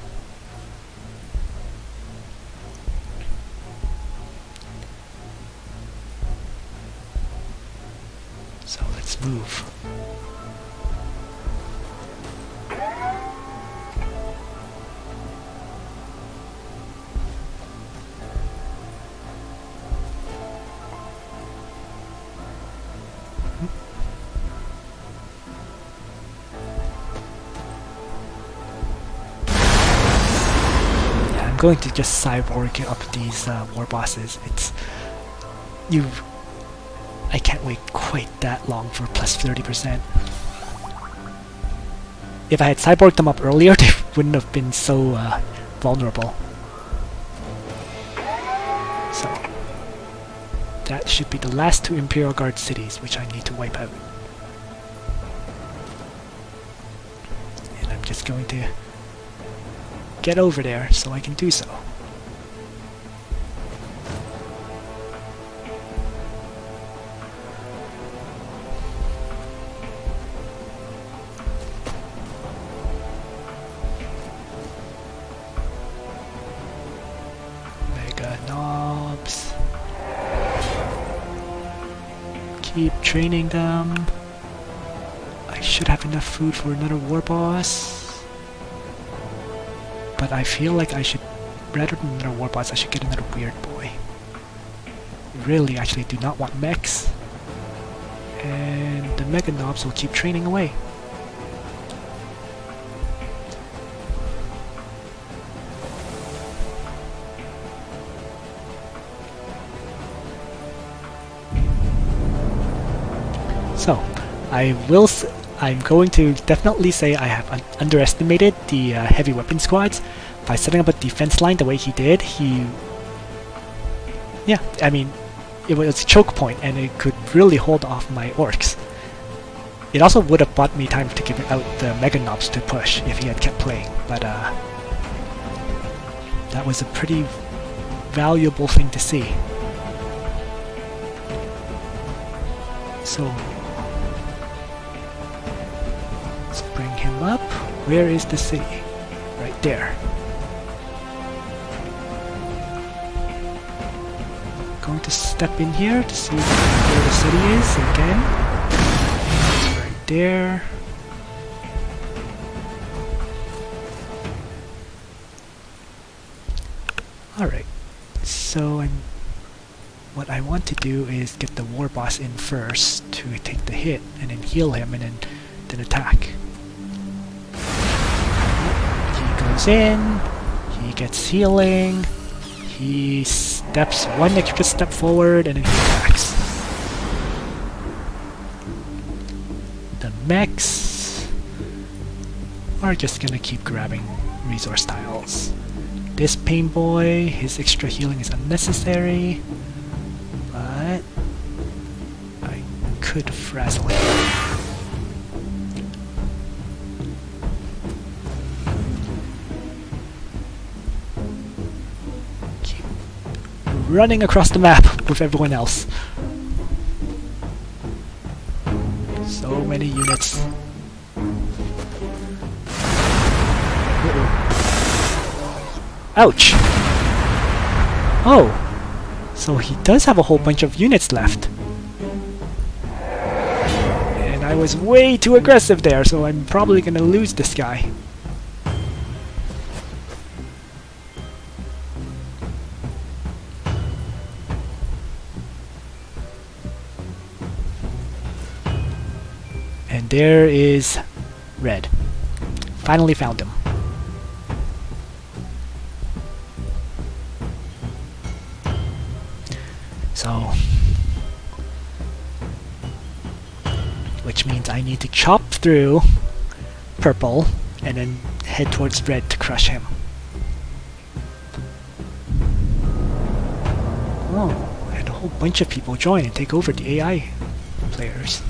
So let's move. Going to just cyborg up these war bosses. I can't wait quite that long for plus 30%. If I had cyborged them up earlier, they wouldn't have been so vulnerable. So that should be the last 2 Imperial Guard cities which I need to wipe out. And I'm just going to get over there so I can do so. Mega Knobs. Keep training them. I should have enough food for another war boss. But I feel like I should, rather than another war boss, I should get another weird boy. Really, actually do not want mechs. And the Mega Knobs will keep training away. So, I'm going to definitely say I have underestimated the heavy weapon squads. By setting up a defense line the way he did, yeah, I mean, it was a choke point and it could really hold off my orcs. It also would have bought me time to give out the Mega Knobs to push if he had kept playing, but that was a pretty valuable thing to see. So let's bring him up. Where is the city? Right there. Going to step in here to see where the city is again. Right there. Alright, so what I want to do is get the war boss in first to take the hit and then heal him and then attack. He goes in, he gets healing, he steps one extra step forward and then he attacks. The mechs are just gonna keep grabbing resource tiles. This pain boy, his extra healing is unnecessary, but I could frazzle him. Keep running across the map with everyone else. So many units. Ouch! Oh! So he does have a whole bunch of units left. And I was way too aggressive there, so I'm probably gonna lose this guy. And there is Red. Finally found him. So, which means I need to chop through purple and then head towards red to crush him. Oh, and a whole bunch of people join and take over the AI players.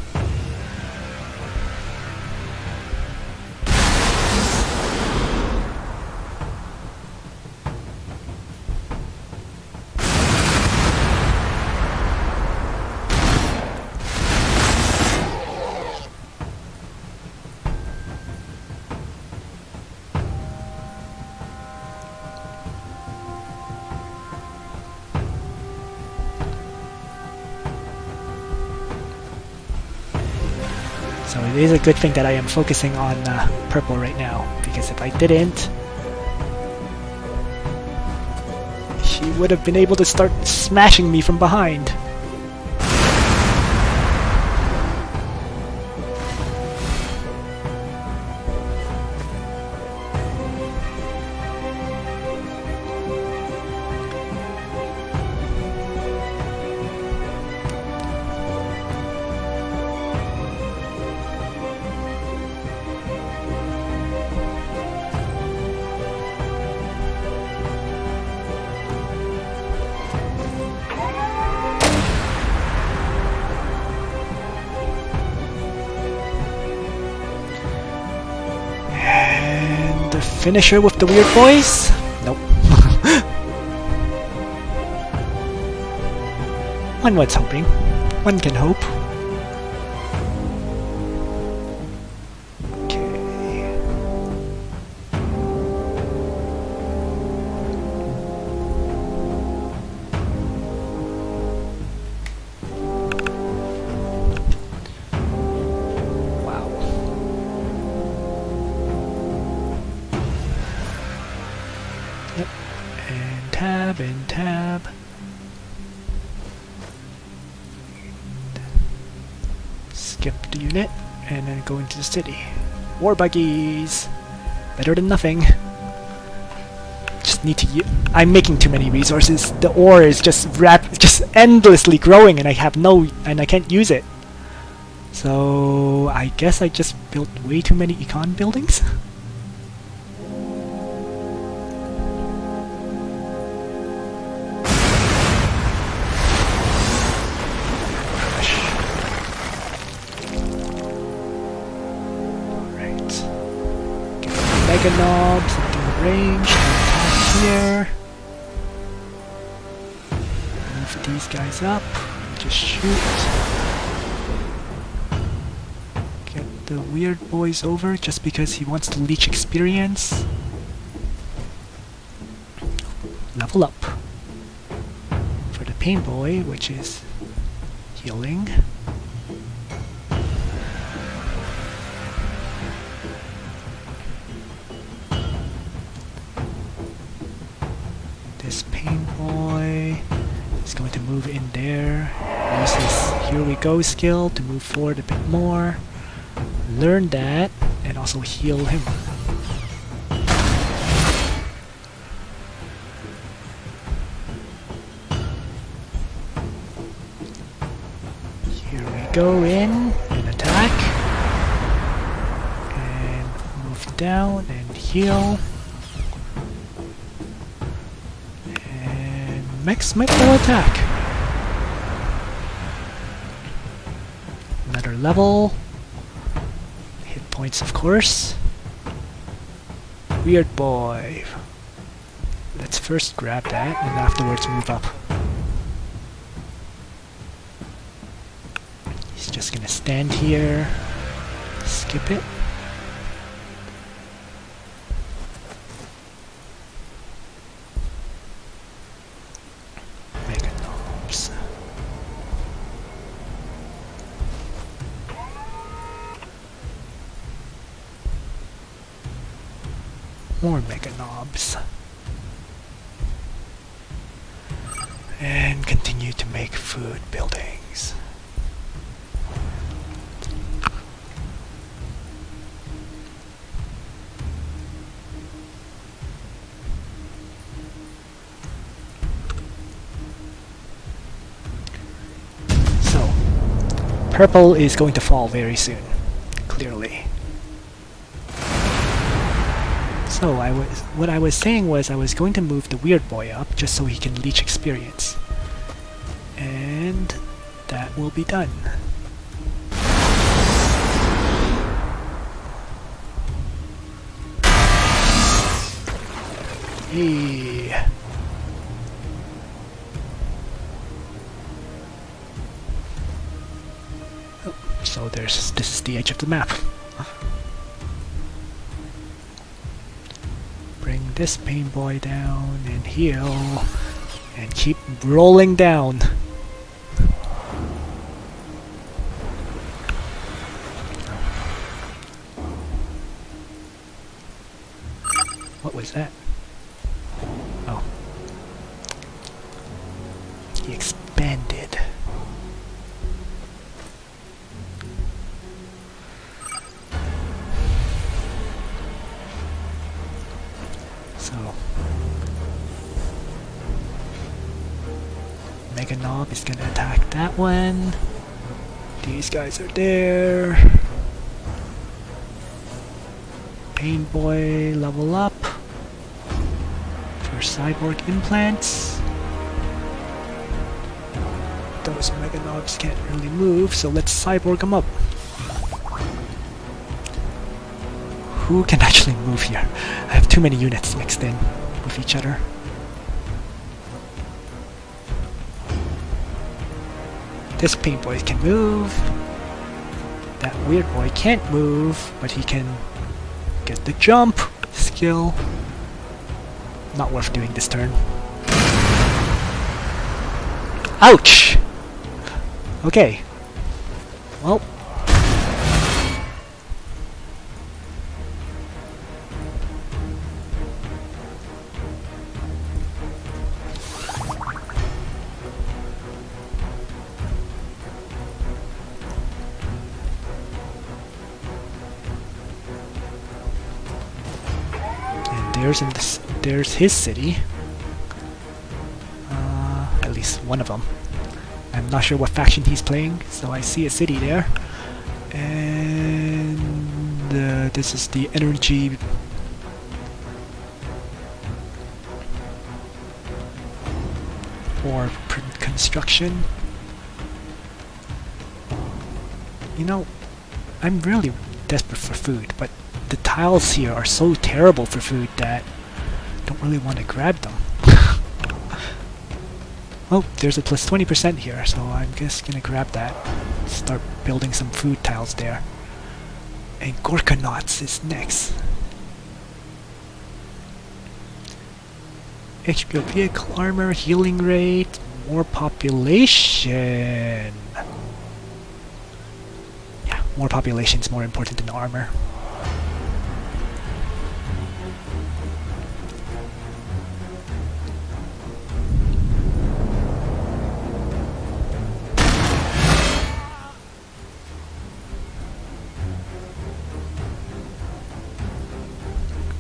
So it is a good thing that I am focusing on purple right now, because if I didn't, he would have been able to start smashing me from behind. Finisher with the weird voice? Nope. One was hoping. One can hope. Okay. Wow. Yep, and tab. Skip the unit, and then go into the city. War buggies! Better than nothing. Just need to I'm making too many resources. The ore is just endlessly growing, and I can't use it. So I guess I just built way too many econ buildings? Mega Knobs into range to attack here. Move these guys up. Just shoot. Get the weird boys over just because he wants to leech experience. Level up. For the pain boy, which is healing. This pain boy is going to move in there. Use his Here We Go skill to move forward a bit more. Learn that and also heal him. Here we go in and attack. And move down and heal. Max might go attack. Another level. Hit points, of course. Weird boy. Let's first grab that and afterwards move up. He's just gonna stand here. Skip it. More Mega Knobs. And continue to make food buildings. So, purple is going to fall very soon, clearly. So what I was saying was I was going to move the weird boy up just so he can leech experience. And that will be done. Hey. Oh, so this is the edge of the map. Bring this pain boy down and heal and keep rolling down. What was that? Oh. He expanded. So Mega Knob is gonna attack that one. These guys are there. Pain Boy level up for cyborg implants. Those Mega Knobs can't really move, so let's cyborg them up. Who can actually move here? I have too many units mixed in with each other. This pain boy can move. That weird boy can't move, but he can get the jump skill. Not worth doing this turn. Ouch! Okay. Well. There's his city. At least one of them. I'm not sure what faction he's playing, so I see a city there. And this is the energy or construction. You know, I'm really desperate for food, but the tiles here are so terrible for food that I don't really want to grab them. Oh, there's a plus 20% here, so I'm just gonna grab that. Start building some food tiles there. And Gorkanauts is next. HP of vehicle armor, healing rate, more population. Yeah, more population is more important than armor.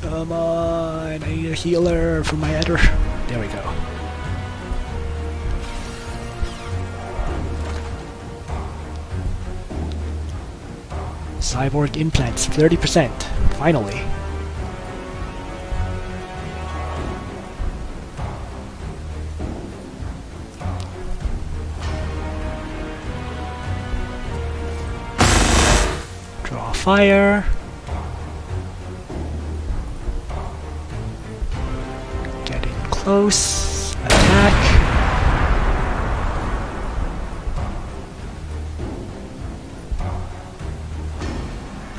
Come on, I need a healer for my Eder. There we go. Cyborg implants, 30%. Finally. Draw fire. Close. Attack.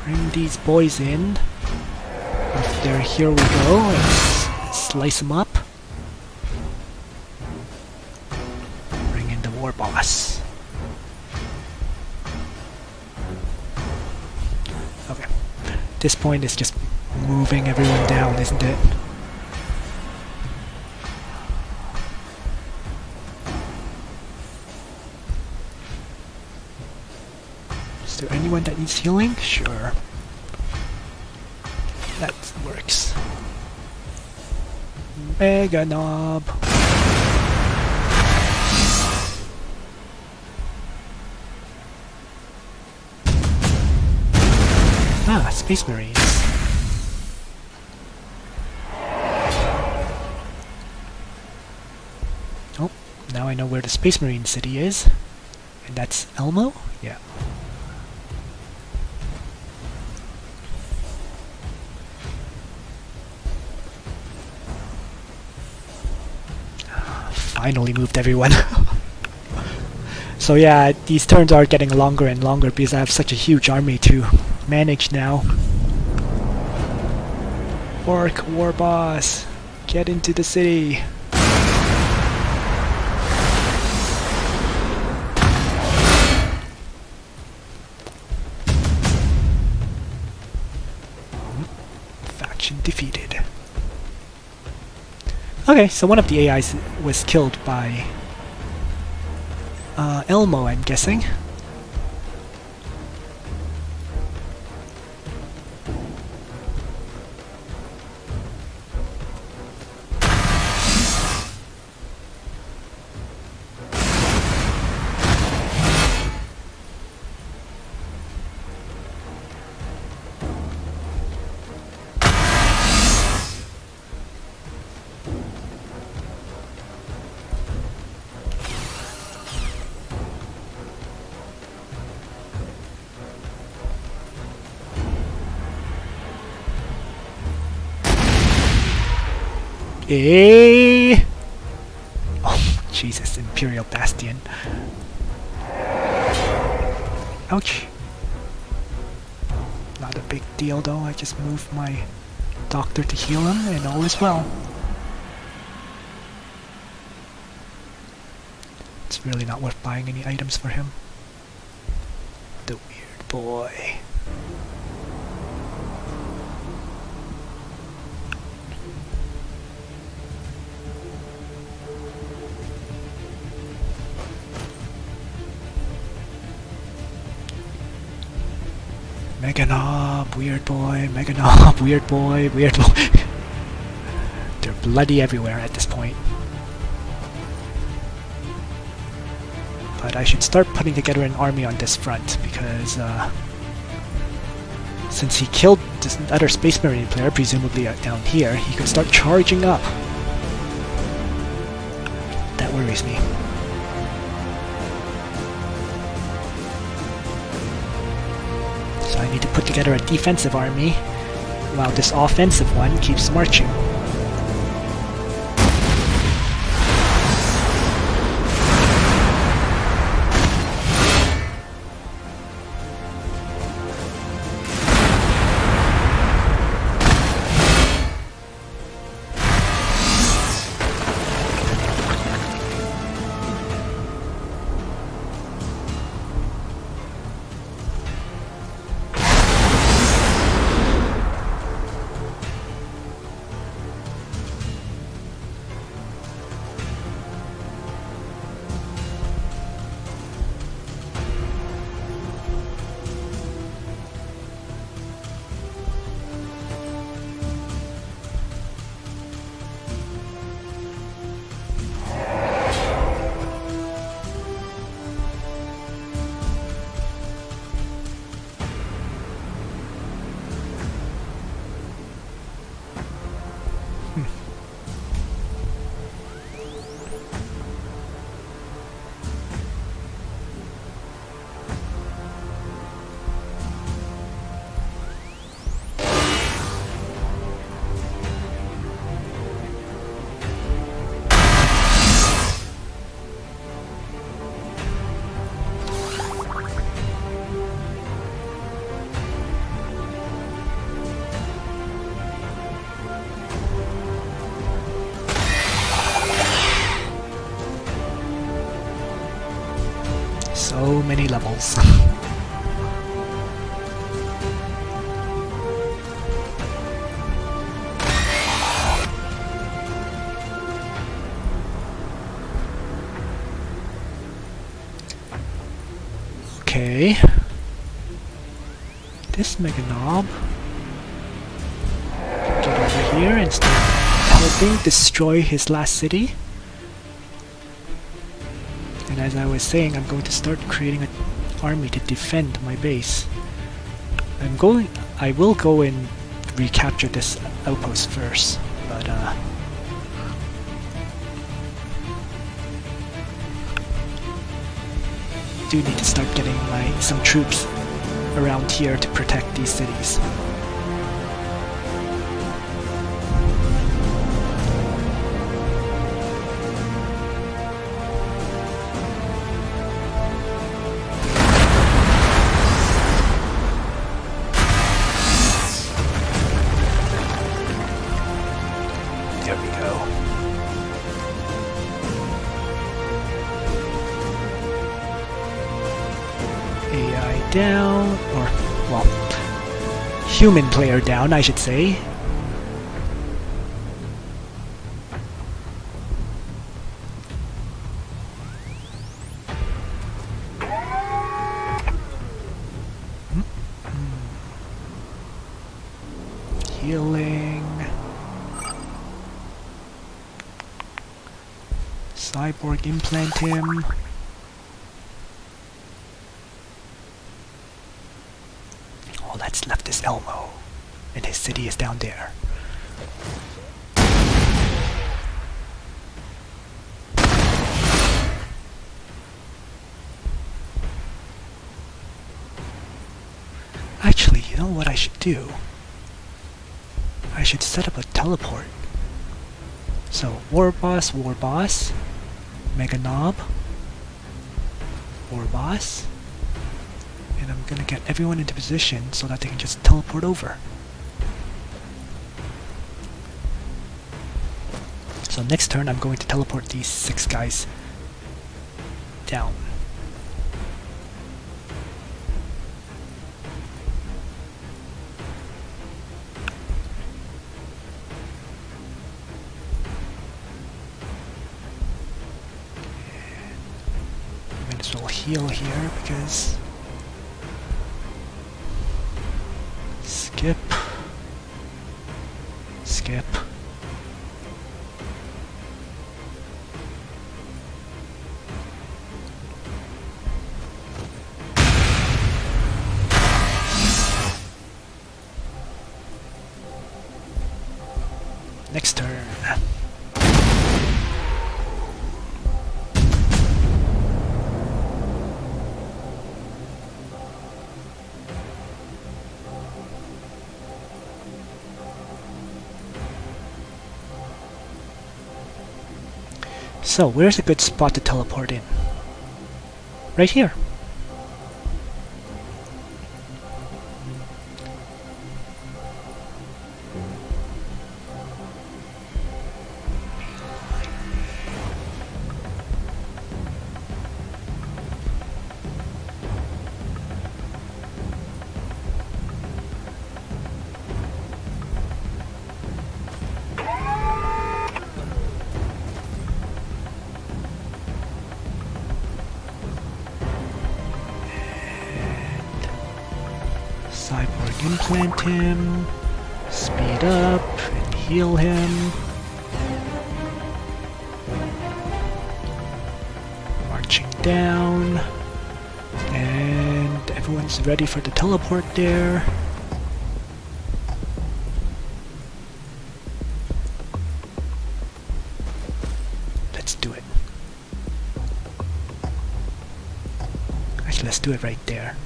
Bring these boys in. If they're here, we go. Let's slice them up. Bring in the war boss. Okay. At this point, it's just moving everyone down, isn't it? Is there anyone that needs healing? Sure. That works. Mega Knob. Ah, Space Marines. Oh, now I know where the Space Marine city is. And that's Elmo? Yeah. Finally moved everyone. So yeah, these turns are getting longer and longer because I have such a huge army to manage now. Orc war boss, get into the city. Faction defeated. Okay, so one of the AIs was killed by Elmo, I'm guessing. Oh, Jesus, Imperial Bastion. Ouch. Not a big deal though, I just moved my doctor to heal him and all is well. It's really not worth buying any items for him. The weird boy. Mega Knob, weird boy, Mega Knob, weird boy, weird boy. They're bloody everywhere at this point. But I should start putting together an army on this front because since he killed this other Space Marine player, presumably down here, he could start charging up. That worries me. So I need to put together a defensive army while this offensive one keeps marching. So many levels. Okay. This Mega Knob. Get over here and start helping destroy his last city. And as I was saying, I'm going to start creating an army to defend my base. I will go and recapture this outpost first, but do need to start getting some troops around here to protect these cities. There we go. AI down, or, well, human player down, I should say. Healing. Cyborg implant him. All that's left is Elmo, and his city is down there. Actually, you know what I should do? I should set up a teleport. So, War Boss, Mega Knob, War Boss, and I'm gonna get everyone into position so that they can just teleport over. So next turn I'm going to teleport these 6 guys down. Will heal here because skip. Next turn. So, where's a good spot to teleport in? Right here. Cyborg implant him, speed up, and heal him. Marching down, and everyone's ready for the teleport there. Let's do it. Actually, let's do it right there.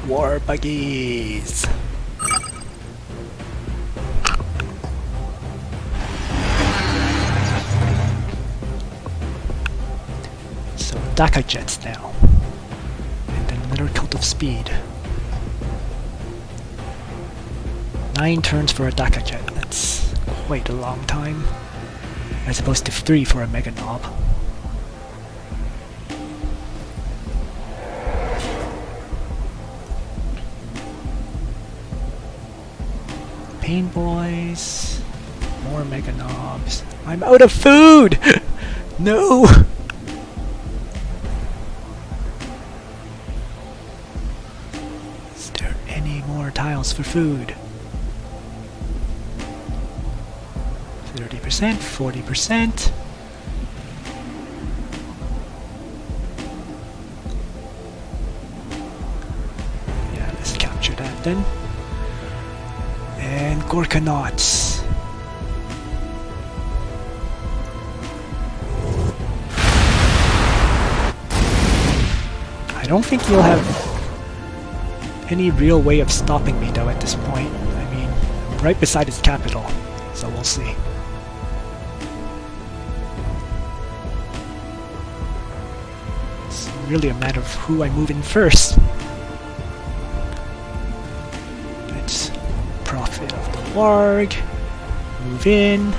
War buggies! So, Daka jets now. And then another cult of speed. 9 turns for a Daka jet. That's quite a long time. As opposed to 3 for a Mega Knob. Pain Boys, more Mega Knobs. I'm out of food! No! Is there any more tiles for food? 30%, 40%. Yeah, let's capture that then. And Gorkanauts. I don't think you'll have any real way of stopping me though at this point. I mean, I'm right beside its capital, so we'll see. It's really a matter of who I move in first. Let's profit of the warg, move in.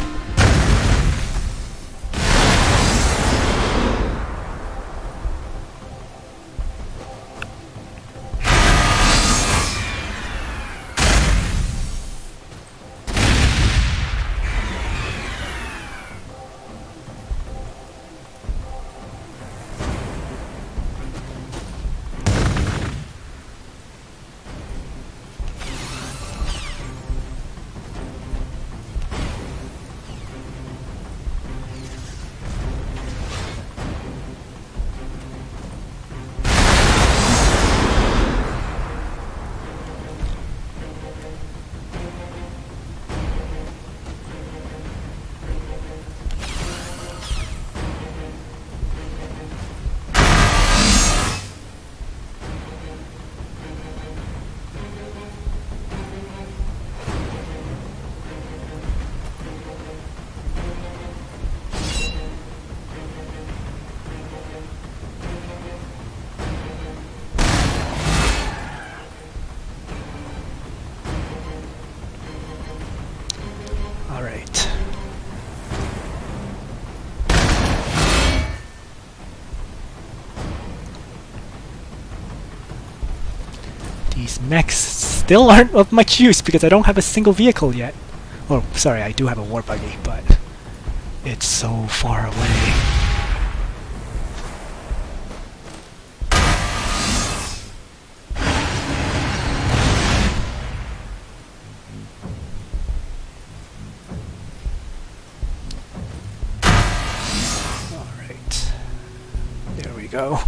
Alright. These mechs still aren't of much use because I don't have a single vehicle yet. Oh, sorry, I do have a war buggy, but it's so far away. go.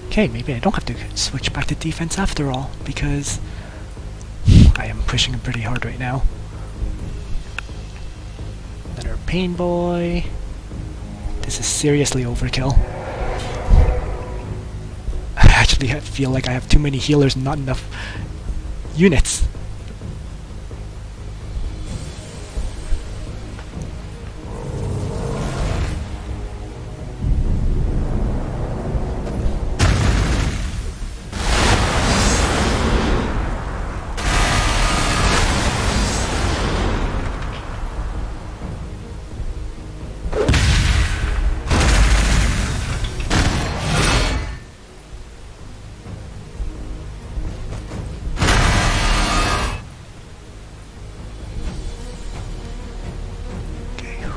Okay, maybe I don't have to switch back to defense after all, because I am pushing him pretty hard right now. Another pain boy. This is seriously overkill. I actually feel like I have too many healers and not enough units.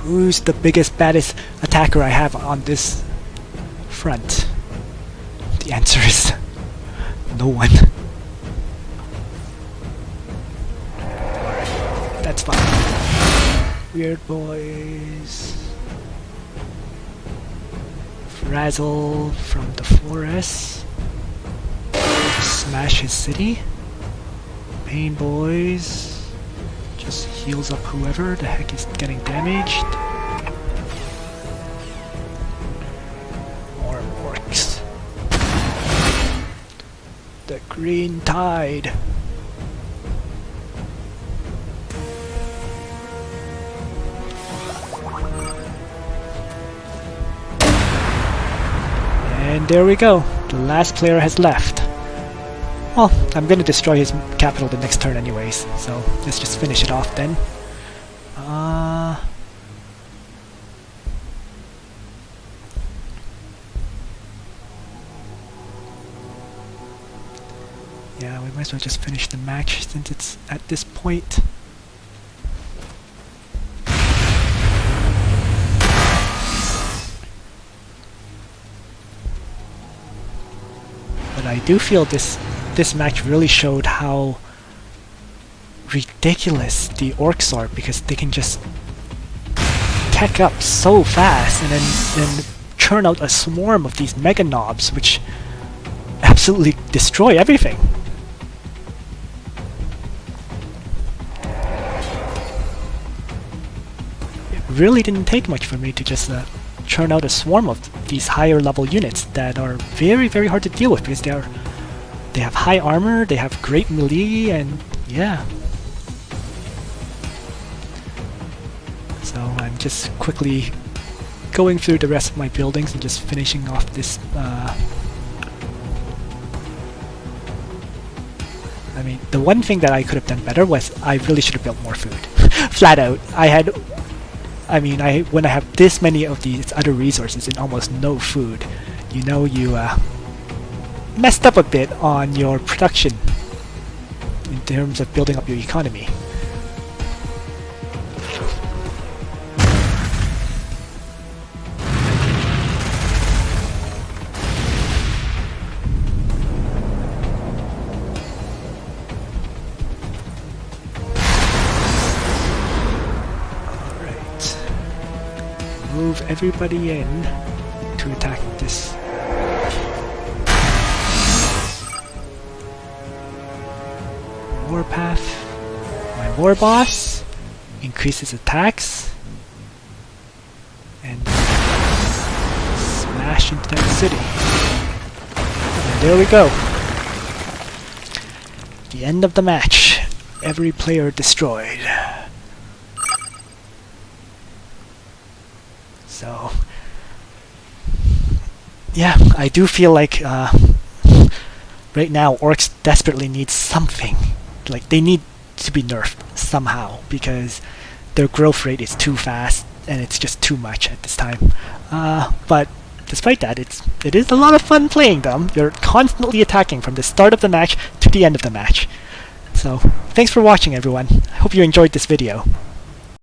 Who's the biggest, baddest attacker I have on this front? The answer is no one. Alright, that's fine. Weird boys. Frazzle from the forest. Smash his city. Pain boys. Just heals up whoever the heck is getting damaged. More orcs. The green tide. And there we go. The last player has left. Well, I'm gonna destroy his capital the next turn anyways, so let's just finish it off then. Yeah, we might as well just finish the match since it's at this point. But I do feel this match really showed how ridiculous the orcs are, because they can just tech up so fast and then churn out a swarm of these mega knobs which absolutely destroy everything. really didn't take much for me to just churn out a swarm of these higher level units that are very, very hard to deal with because they have high armor, they have great melee, and yeah. So I'm just quickly going through the rest of my buildings and just finishing off this. I mean, the one thing that I could have done better was I really should have built more food. Flat out. When I have this many of these other resources and almost no food, you know you messed up a bit on your production in terms of building up your economy. Move everybody in to attack this. Warpath. My war boss increases attacks and smash into that city. And there we go. The end of the match. Every player destroyed. So, yeah, I do feel like right now Orks desperately need something. Like, they need to be nerfed somehow because their growth rate is too fast and it's just too much at this time. But despite that, it is a lot of fun playing them. You're constantly attacking from the start of the match to the end of the match. So, thanks for watching, everyone. I hope you enjoyed this video.